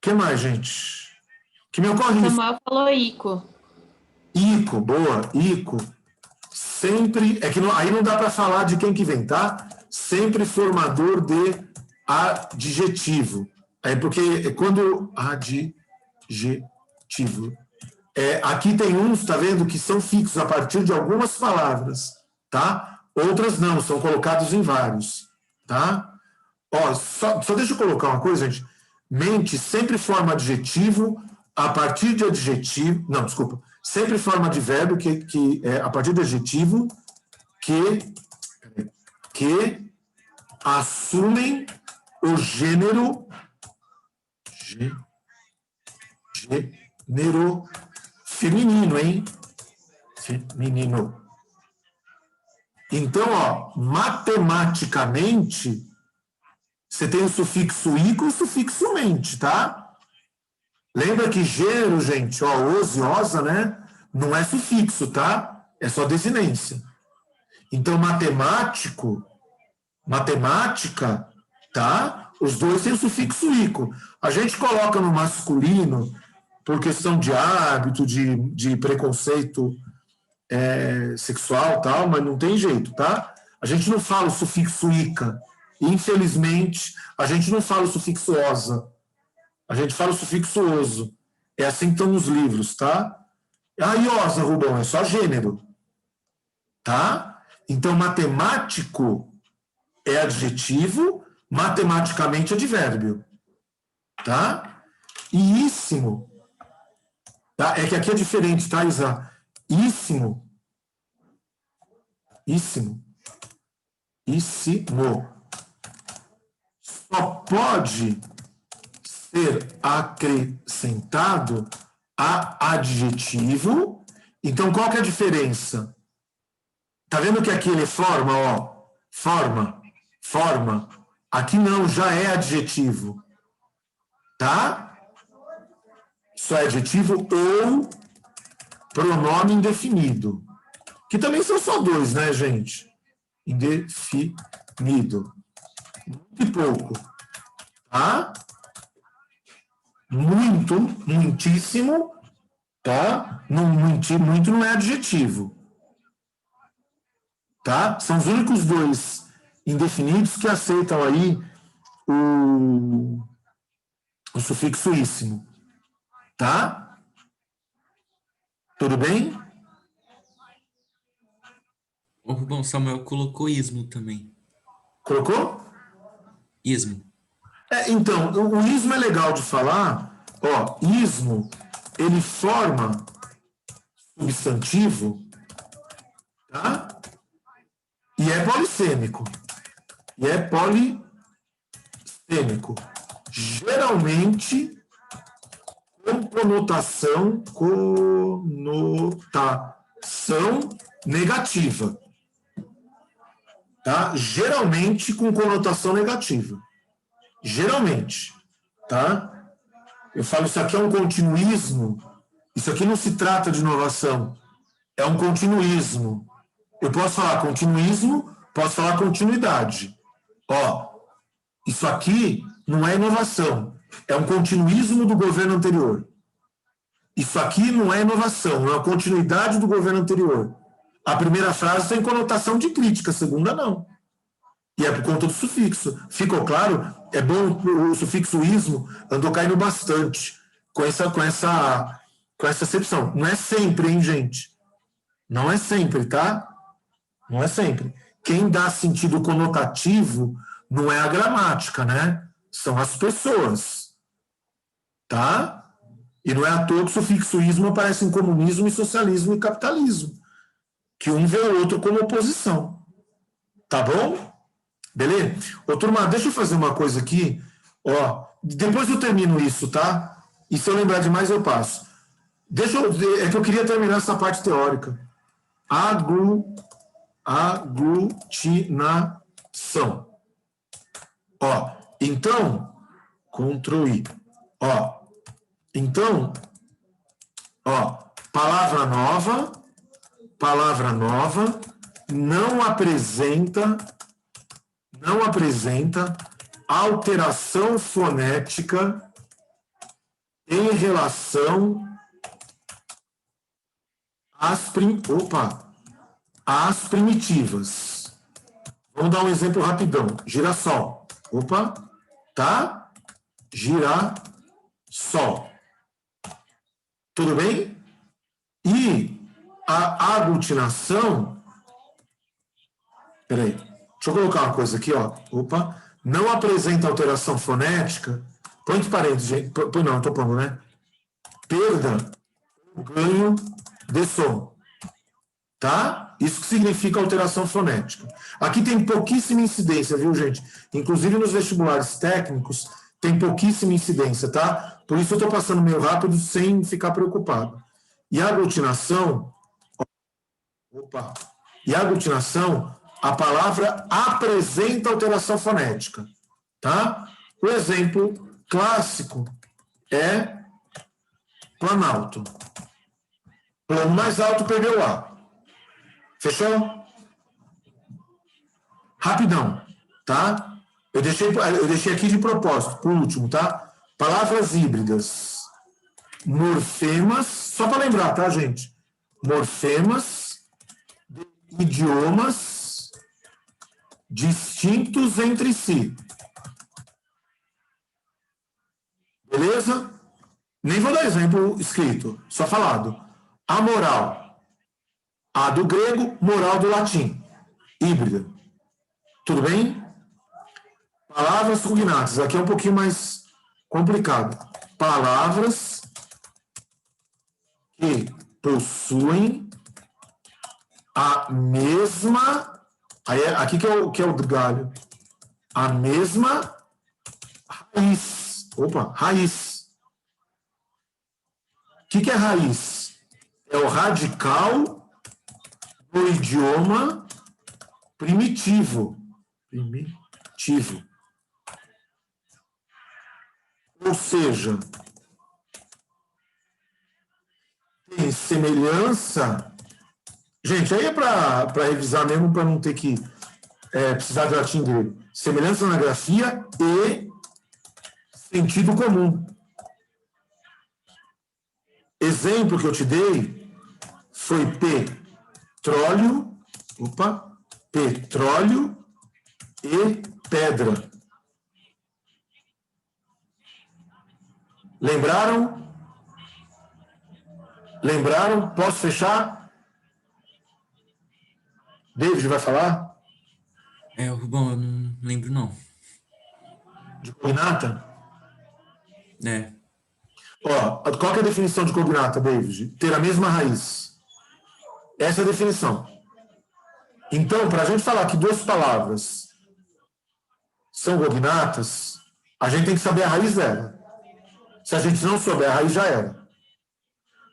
que mais, gente? Que me ocorre isso? Samuel falou ico. Ico, boa, ico. Sempre, aí não dá para falar de quem que vem, tá? Sempre formador de adjetivo. Porque quando adjetivo. Aqui tem uns, tá vendo, que são fixos a partir de algumas palavras, tá? Outras não, são colocados em vários, tá? Só deixa eu colocar uma coisa, gente. Mente sempre forma adjetivo a partir de adjetivo. Não, desculpa. Sempre forma de verbo que é a partir de adjetivo que assumem o gênero feminino, hein? Feminino. Então, matematicamente, você tem o sufixo i com o sufixo mente, tá? Lembra que gênero, gente, os e osa, né? Não é sufixo, tá? É só desinência. Então, matemática, tá? Os dois têm o sufixo ico. A gente coloca no masculino por questão de hábito, de preconceito sexual, tal, mas não tem jeito, tá? A gente não fala o sufixo ica. Infelizmente, a gente não fala o sufixo osa. A gente fala o sufixo oso. É assim que estão nos livros, tá? E osa, Rubão, é só gênero. Tá? Então, matemático é adjetivo, matematicamente é advérbio. Tá? E íssimo. Tá? É que aqui é diferente, tá, Isa? Íssimo. Só pode ser acrescentado a adjetivo. Então, qual que é a diferença? Tá vendo que aqui ele forma, forma. Aqui não, já é adjetivo. Tá? Só é adjetivo ou pronome indefinido. Que também são só dois, né, gente? Indefinido. Muito pouco. Tá? Muitíssimo, tá? Muito não é adjetivo. Tá? São os únicos dois indefinidos que aceitam aí o sufixo íssimo. Tá? Tudo bem? O Rubão, Samuel colocou ismo também. Colocou? Ismo. Então, o ismo é legal de falar. Ismo, ele forma substantivo, tá? E é polissêmico. Geralmente, com conotação negativa. Tá? Geralmente com conotação negativa. Geralmente, tá? Eu falo, isso aqui é um continuismo, isso aqui não se trata de inovação, é um continuismo, Eu posso falar continuismo, posso falar continuidade. Ó, isso aqui não é inovação, é um continuismo do governo anterior. Isso aqui não é inovação, é a continuidade do governo anterior. A primeira frase tem conotação de crítica, a segunda não. E é por conta do sufixo. Ficou claro? É bom, o sufixo ismo andou caindo bastante com essa acepção. Não é sempre, hein, gente? Não é sempre, tá? Não é sempre. Quem dá sentido conotativo não é a gramática, né? São as pessoas. Tá? E não é à toa que o sufixo ismo aparece em comunismo e socialismo e capitalismo. Que um vê o outro como oposição. Tá bom? Beleza? Ô, turma, deixa eu fazer uma coisa aqui. Ó, depois eu termino isso, tá? E se eu lembrar demais, eu passo. É que eu queria terminar essa parte teórica. Aglutinação. Ó, então, Ctrl I. Ó, então, ó, palavra nova não apresenta alteração fonética em relação às primitivas. Vamos dar um exemplo rapidão. Girassol. Opa, tá? Girassol. Tudo bem? E a aglutinação... Peraí. Deixa eu colocar uma coisa aqui, ó. Opa. Não apresenta alteração fonética. Põe entre parênteses, gente. Põe não, estou pondo, né? Perda ou ganho de som. Tá? Isso que significa alteração fonética. Aqui tem pouquíssima incidência, viu, gente? Inclusive nos vestibulares técnicos, tem pouquíssima incidência, tá? Por isso eu estou passando meio rápido sem ficar preocupado. E a aglutinação... Opa! E a aglutinação... A palavra apresenta alteração fonética, tá? O exemplo clássico é planalto. Plano mais alto perdeu o A. Fechou? Rapidão, tá? Eu deixei aqui de propósito, por último, tá? Palavras híbridas. Morfemas, só para lembrar, tá, gente? Morfemas de idiomas distintos entre si. Beleza? Nem vou dar exemplo escrito, só falado. Amoral. A do grego, moral do latim. Híbrida. Tudo bem? Palavras cognatas. Aqui é um pouquinho mais complicado. Palavras que possuem a mesma... Aí aqui que é o galho. A mesma raiz. Opa, raiz. O que é raiz? É o radical do idioma primitivo. Primitivo. Ou seja, tem semelhança... Gente, aí é para revisar mesmo, para não ter que precisar de latim grego. Semelhança na grafia e sentido comum. Exemplo que eu te dei foi petróleo, petróleo e pedra. Lembraram? Lembraram? Posso fechar? David vai falar? Rubão, eu não lembro, não. De cognata? É. Ó, qual que é a definição de cognata, David? Ter a mesma raiz. Essa é a definição. Então, para a gente falar que duas palavras são cognatas, a gente tem que saber a raiz dela. Se a gente não souber a raiz, já era.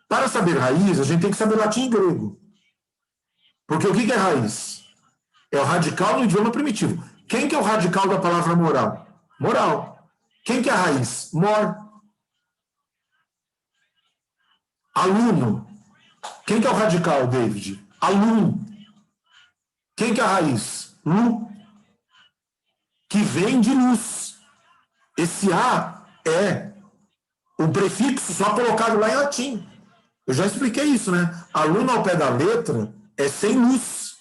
Para saber raiz, a gente tem que saber latim e grego. Porque o que é raiz? É o radical do idioma primitivo. Quem que é o radical da palavra moral? Moral. Quem que é a raiz? Mor. Aluno. Quem que é o radical, David? Aluno. Quem que é a raiz? Lu, que vem de luz. Esse A é um prefixo só colocado lá em latim. Eu já expliquei isso, né? Aluno ao pé da letra é sem luz.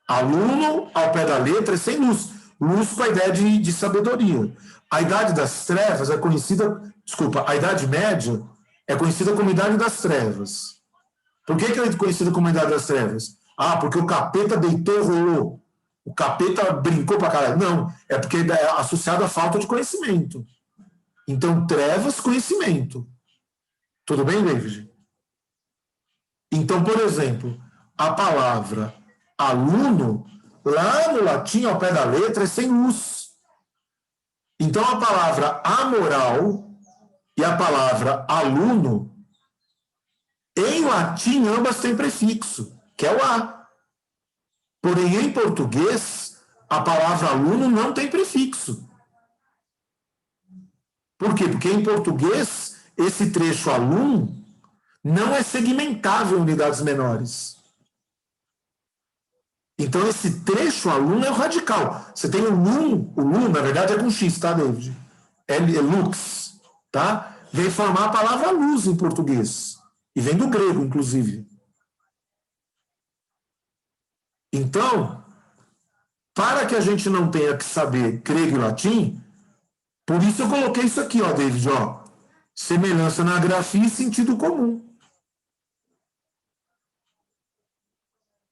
Aluno ao pé da letra é sem luz. Luz com a ideia de sabedoria. A Idade das Trevas é conhecida... Desculpa, a Idade Média é conhecida como Idade das Trevas. Por que ela é conhecida como Idade das Trevas? Ah, porque o capeta deitou e rolou. O capeta brincou pra caralho. Não, é porque é associado à falta de conhecimento. Então, trevas, conhecimento. Tudo bem, David? Então, por exemplo, a palavra aluno, lá no latim, ao pé da letra, é sem luz. Então, a palavra amoral e a palavra aluno, em latim, ambas têm prefixo, que é o A. Porém, em português, a palavra aluno não tem prefixo. Por quê? Porque em português, esse trecho aluno não é segmentável em unidades menores. Então, esse trecho aluno é o radical. Você tem o lu, na verdade, é com X, tá, David? É lux, tá? Vem formar a palavra luz em português. E vem do grego, inclusive. Então, para que a gente não tenha que saber grego e latim, por isso eu coloquei isso aqui, ó, David, ó. Semelhança na grafia e sentido comum.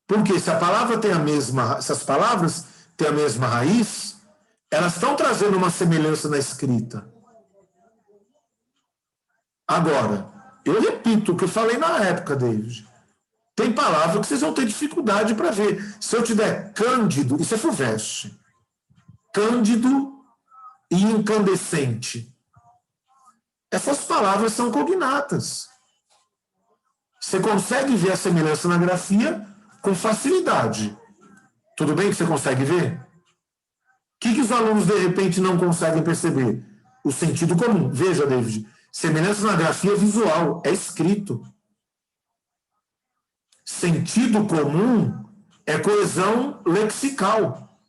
Porque se a palavra tem a mesma, se as palavras têm a mesma raiz, elas estão trazendo uma semelhança na escrita. Agora, eu repito o que eu falei na época, David. Tem palavra que vocês vão ter dificuldade para ver. Se eu te der cândido, isso é FUVEST. Cândido e incandescente. Essas palavras são cognatas. Você consegue ver a semelhança na grafia com facilidade. Tudo bem que você consegue ver? O que os alunos, de repente, não conseguem perceber? O sentido comum. Veja, David, semelhança na grafia visual, é escrito. Sentido comum é coesão lexical.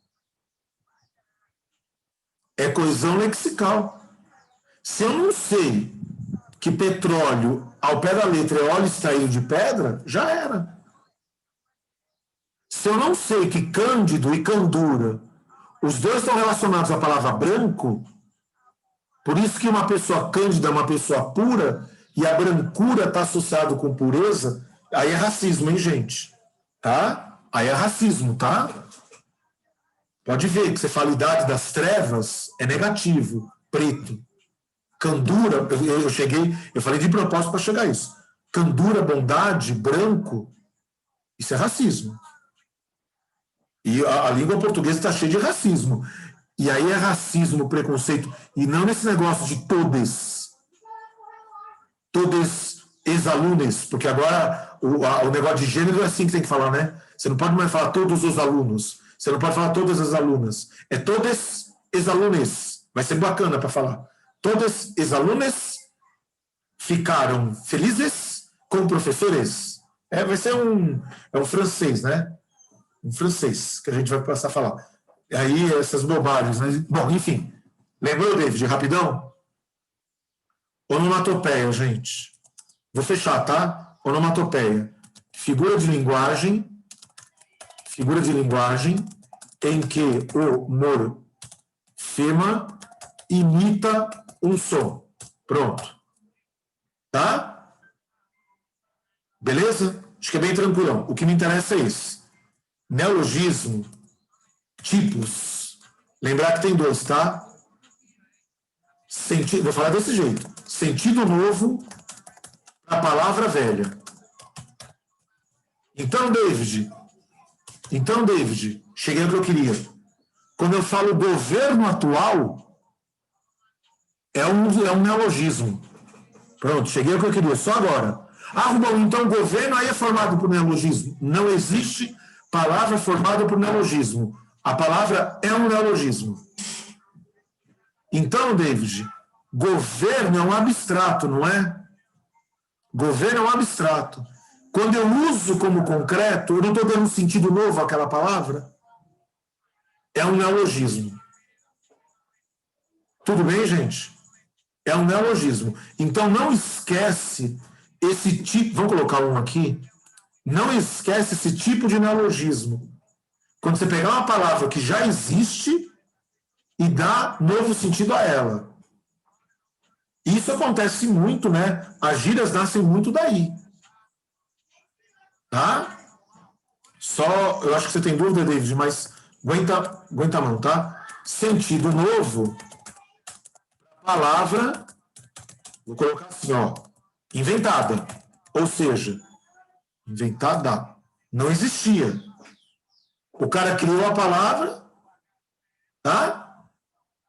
É coesão lexical. Se eu não sei que petróleo, ao pé da letra, é óleo extraído de pedra, já era. Se eu não sei que cândido e candura, os dois estão relacionados à palavra branco, por isso que uma pessoa cândida é uma pessoa pura, e a brancura está associado com pureza, aí é racismo, hein, gente? Tá? Aí é racismo, tá? Pode ver que você fala idade das trevas, é negativo, preto. Candura, eu falei de propósito para chegar a isso. Candura, bondade, branco, isso é racismo. E a língua portuguesa está cheia de racismo. E aí é racismo, preconceito, e não nesse negócio de todes ex-alunos, porque agora o negócio de gênero é assim que tem que falar, né? Você não pode mais falar todos os alunos, você não pode falar todas as alunas. É todas ex-alunos. Vai ser bacana para falar. Todas ex-alunas ficaram felizes com professores. Vai ser um francês, né? Um francês, que a gente vai passar a falar. Aí, essas bobagens, né? Bom, enfim. Lembrou, David, rapidão? Onomatopeia, gente. Vou fechar, tá? Onomatopeia. Figura de linguagem em que o morfema imita um som. Pronto. Tá? Beleza? Acho que é bem tranquilão. O que me interessa é isso. Neologismo, tipos. Lembrar que tem dois, tá? Vou falar desse jeito. Sentido novo para a palavra velha. Então, David, cheguei ao que eu queria. Quando eu falo governo atual, é um neologismo. Pronto, cheguei ao que eu queria, só agora. Bom, então governo aí é formado por neologismo. Não existe palavra formada por neologismo. A palavra é um neologismo. Então, David, governo é um abstrato, não é? Governo é um abstrato. Quando eu uso como concreto, eu não estou dando um sentido novo àquela palavra? É um neologismo. Tudo bem, gente? É um neologismo. Então, não esquece esse tipo... Vamos colocar um aqui? Não esquece esse tipo de neologismo. Quando você pegar uma palavra que já existe e dá novo sentido a ela. Isso acontece muito, né? As gírias nascem muito daí. Tá? Só, eu acho que você tem dúvida, David, mas aguenta a mão, tá? Sentido novo, palavra, vou colocar assim, ó, inventada. Ou seja, inventada, não existia. O cara criou a palavra, tá?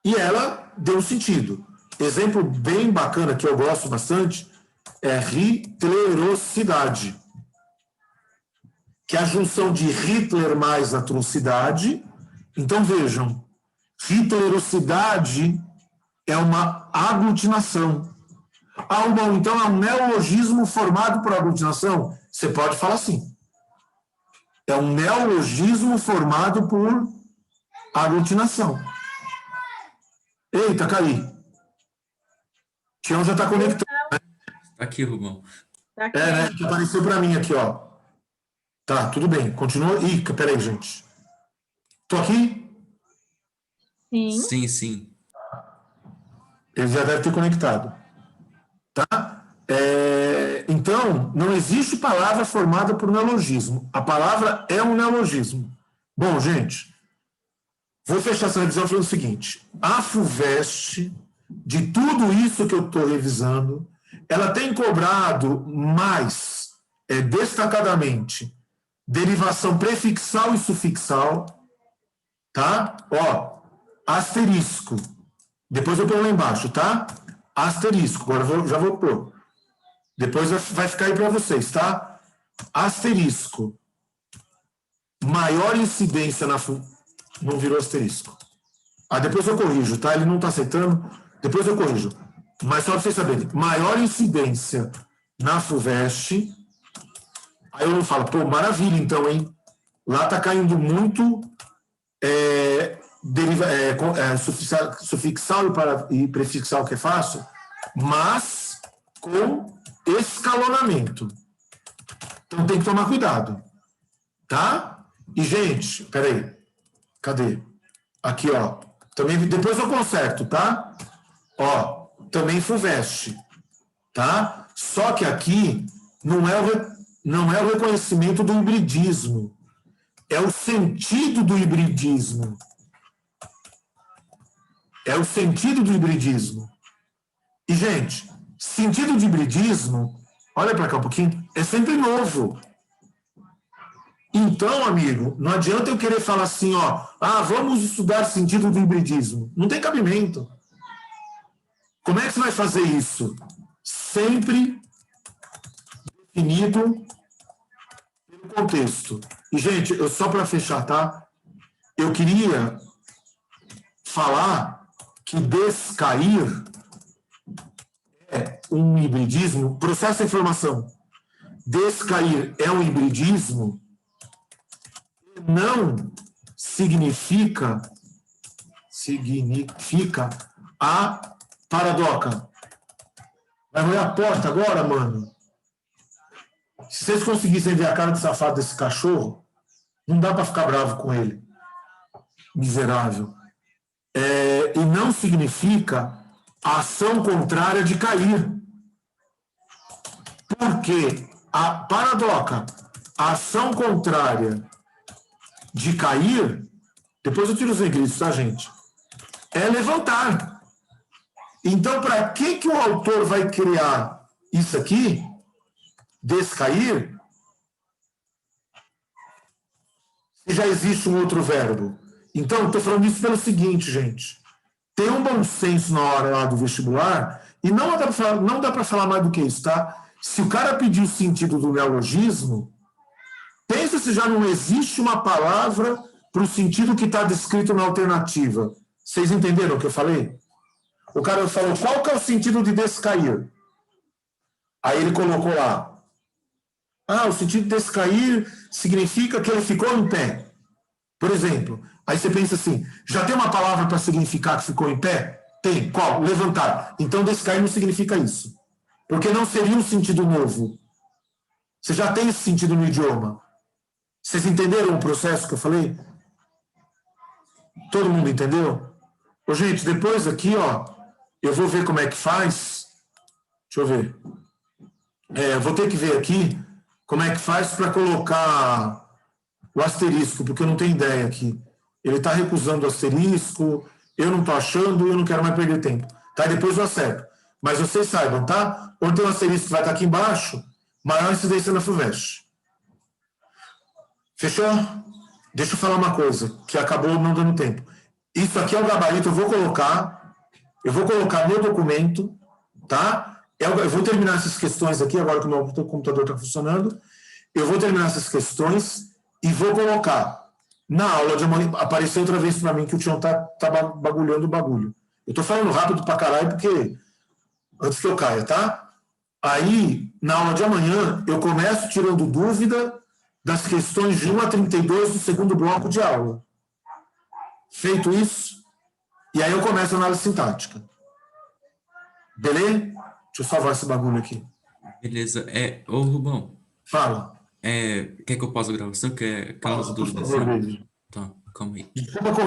E ela deu sentido. Exemplo bem bacana que eu gosto bastante é hitlerosidade, que é a junção de Hitler mais atrocidade. Então, vejam, hitlerosidade é uma aglutinação. Então, é um neologismo formado por aglutinação? Você pode falar assim. É um neologismo formado por aglutinação. Eita, caí. Tião já está conectado. Tá aqui, Rubão. Tá aqui. Né? Que apareceu para mim aqui, ó. Tá, tudo bem. Continua. Ih, peraí, gente. Tô aqui? Sim. Sim, sim. Ele já deve ter conectado. Tá? Então, não existe palavra formada por neologismo. A palavra é um neologismo. Bom, gente, vou fechar essa revisão falando o seguinte. A FUVEST, de tudo isso que eu estou revisando, ela tem cobrado mais, destacadamente, derivação prefixal e sufixal, tá? Ó, asterisco. Depois eu ponho lá embaixo, tá? Asterisco. Agora já vou pôr. Depois vai ficar aí para vocês, tá? Asterisco. Maior incidência na... Não virou asterisco. Depois eu corrijo, tá? Ele não está aceitando. Depois eu corrijo. Mas só para vocês saberem. Maior incidência na FUVEST. Aí eu falo, pô, maravilha então, hein? Lá está caindo muito sufixal e prefixal, que é fácil, mas com escalonamento. Então tem que tomar cuidado. Tá? E, gente, peraí. Cadê? Aqui, ó. Também, depois eu conserto, tá? Ó, também FUVEST. Tá? Só que aqui não é o reconhecimento do hibridismo. É o sentido do hibridismo. É o sentido do hibridismo. E, gente, sentido de hibridismo, olha para cá um pouquinho, é sempre novo. Então, amigo, não adianta eu querer falar assim, ó, vamos estudar sentido do hibridismo. Não tem cabimento. Como é que você vai fazer isso? Sempre definido pelo contexto. E, gente, só para fechar, tá? Eu queria falar que descair é um hibridismo, processo de informação. Descair é um hibridismo, não significa a paradoca. Vai roer a porta agora, mano? Se vocês conseguissem ver a cara de safado desse cachorro, não dá para ficar bravo com ele. Miserável. E não significa a ação contrária de cair. Porque a paradoca, a ação contrária de cair, depois eu tiro os negritos, tá, gente? É levantar. Então, para que o autor vai criar isso aqui, descair, se já existe um outro verbo? Então, eu estou falando isso pelo seguinte, gente. Tem um bom senso na hora lá do vestibular, e não dá para falar mais do que isso, tá? Se o cara pedir o sentido do neologismo, pensa se já não existe uma palavra para o sentido que está descrito na alternativa. Vocês entenderam o que eu falei? O cara falou, qual que é o sentido de descair? Aí ele colocou lá, o sentido desse cair significa que ele ficou em pé. Por exemplo, aí você pensa assim, já tem uma palavra para significar que ficou em pé? Tem. Qual? Levantar. Então, descair não significa isso. Porque não seria um sentido novo. Você já tem esse sentido no idioma. Vocês entenderam o processo que eu falei? Todo mundo entendeu? Ô, gente, depois aqui, ó, eu vou ver como é que faz. Deixa eu ver. Eu vou ter que ver aqui como é que faz para colocar o asterisco, porque eu não tenho ideia aqui. Ele está recusando o asterisco, eu não estou achando e eu não quero mais perder tempo. Tá? E depois eu acerto. Mas vocês saibam, tá? Onde tem um asterisco que vai estar aqui embaixo, maior incidência na FUVEST. Fechou? Deixa eu falar uma coisa, que acabou não dando tempo. Isso aqui é o gabarito, eu vou colocar no documento, tá? Eu vou terminar essas questões aqui, agora que o meu computador está funcionando. Eu vou terminar essas questões e vou colocar na aula de amanhã. Apareceu outra vez para mim que o Tião tá bagulhando o bagulho. Eu tô falando rápido pra caralho, porque antes que eu caia, tá? Aí, na aula de amanhã, eu começo tirando dúvida das questões de 1 a 32 do segundo bloco de aula. Feito isso, e aí eu começo a análise sintática. Beleza? Deixa eu salvar esse bagulho aqui. Beleza. Ô, Rubão, Fala. quer que eu pause a gravação? Quer aquelas Por dúvidas? favor, Assim? David. Tá, calma aí. Desculpa correr.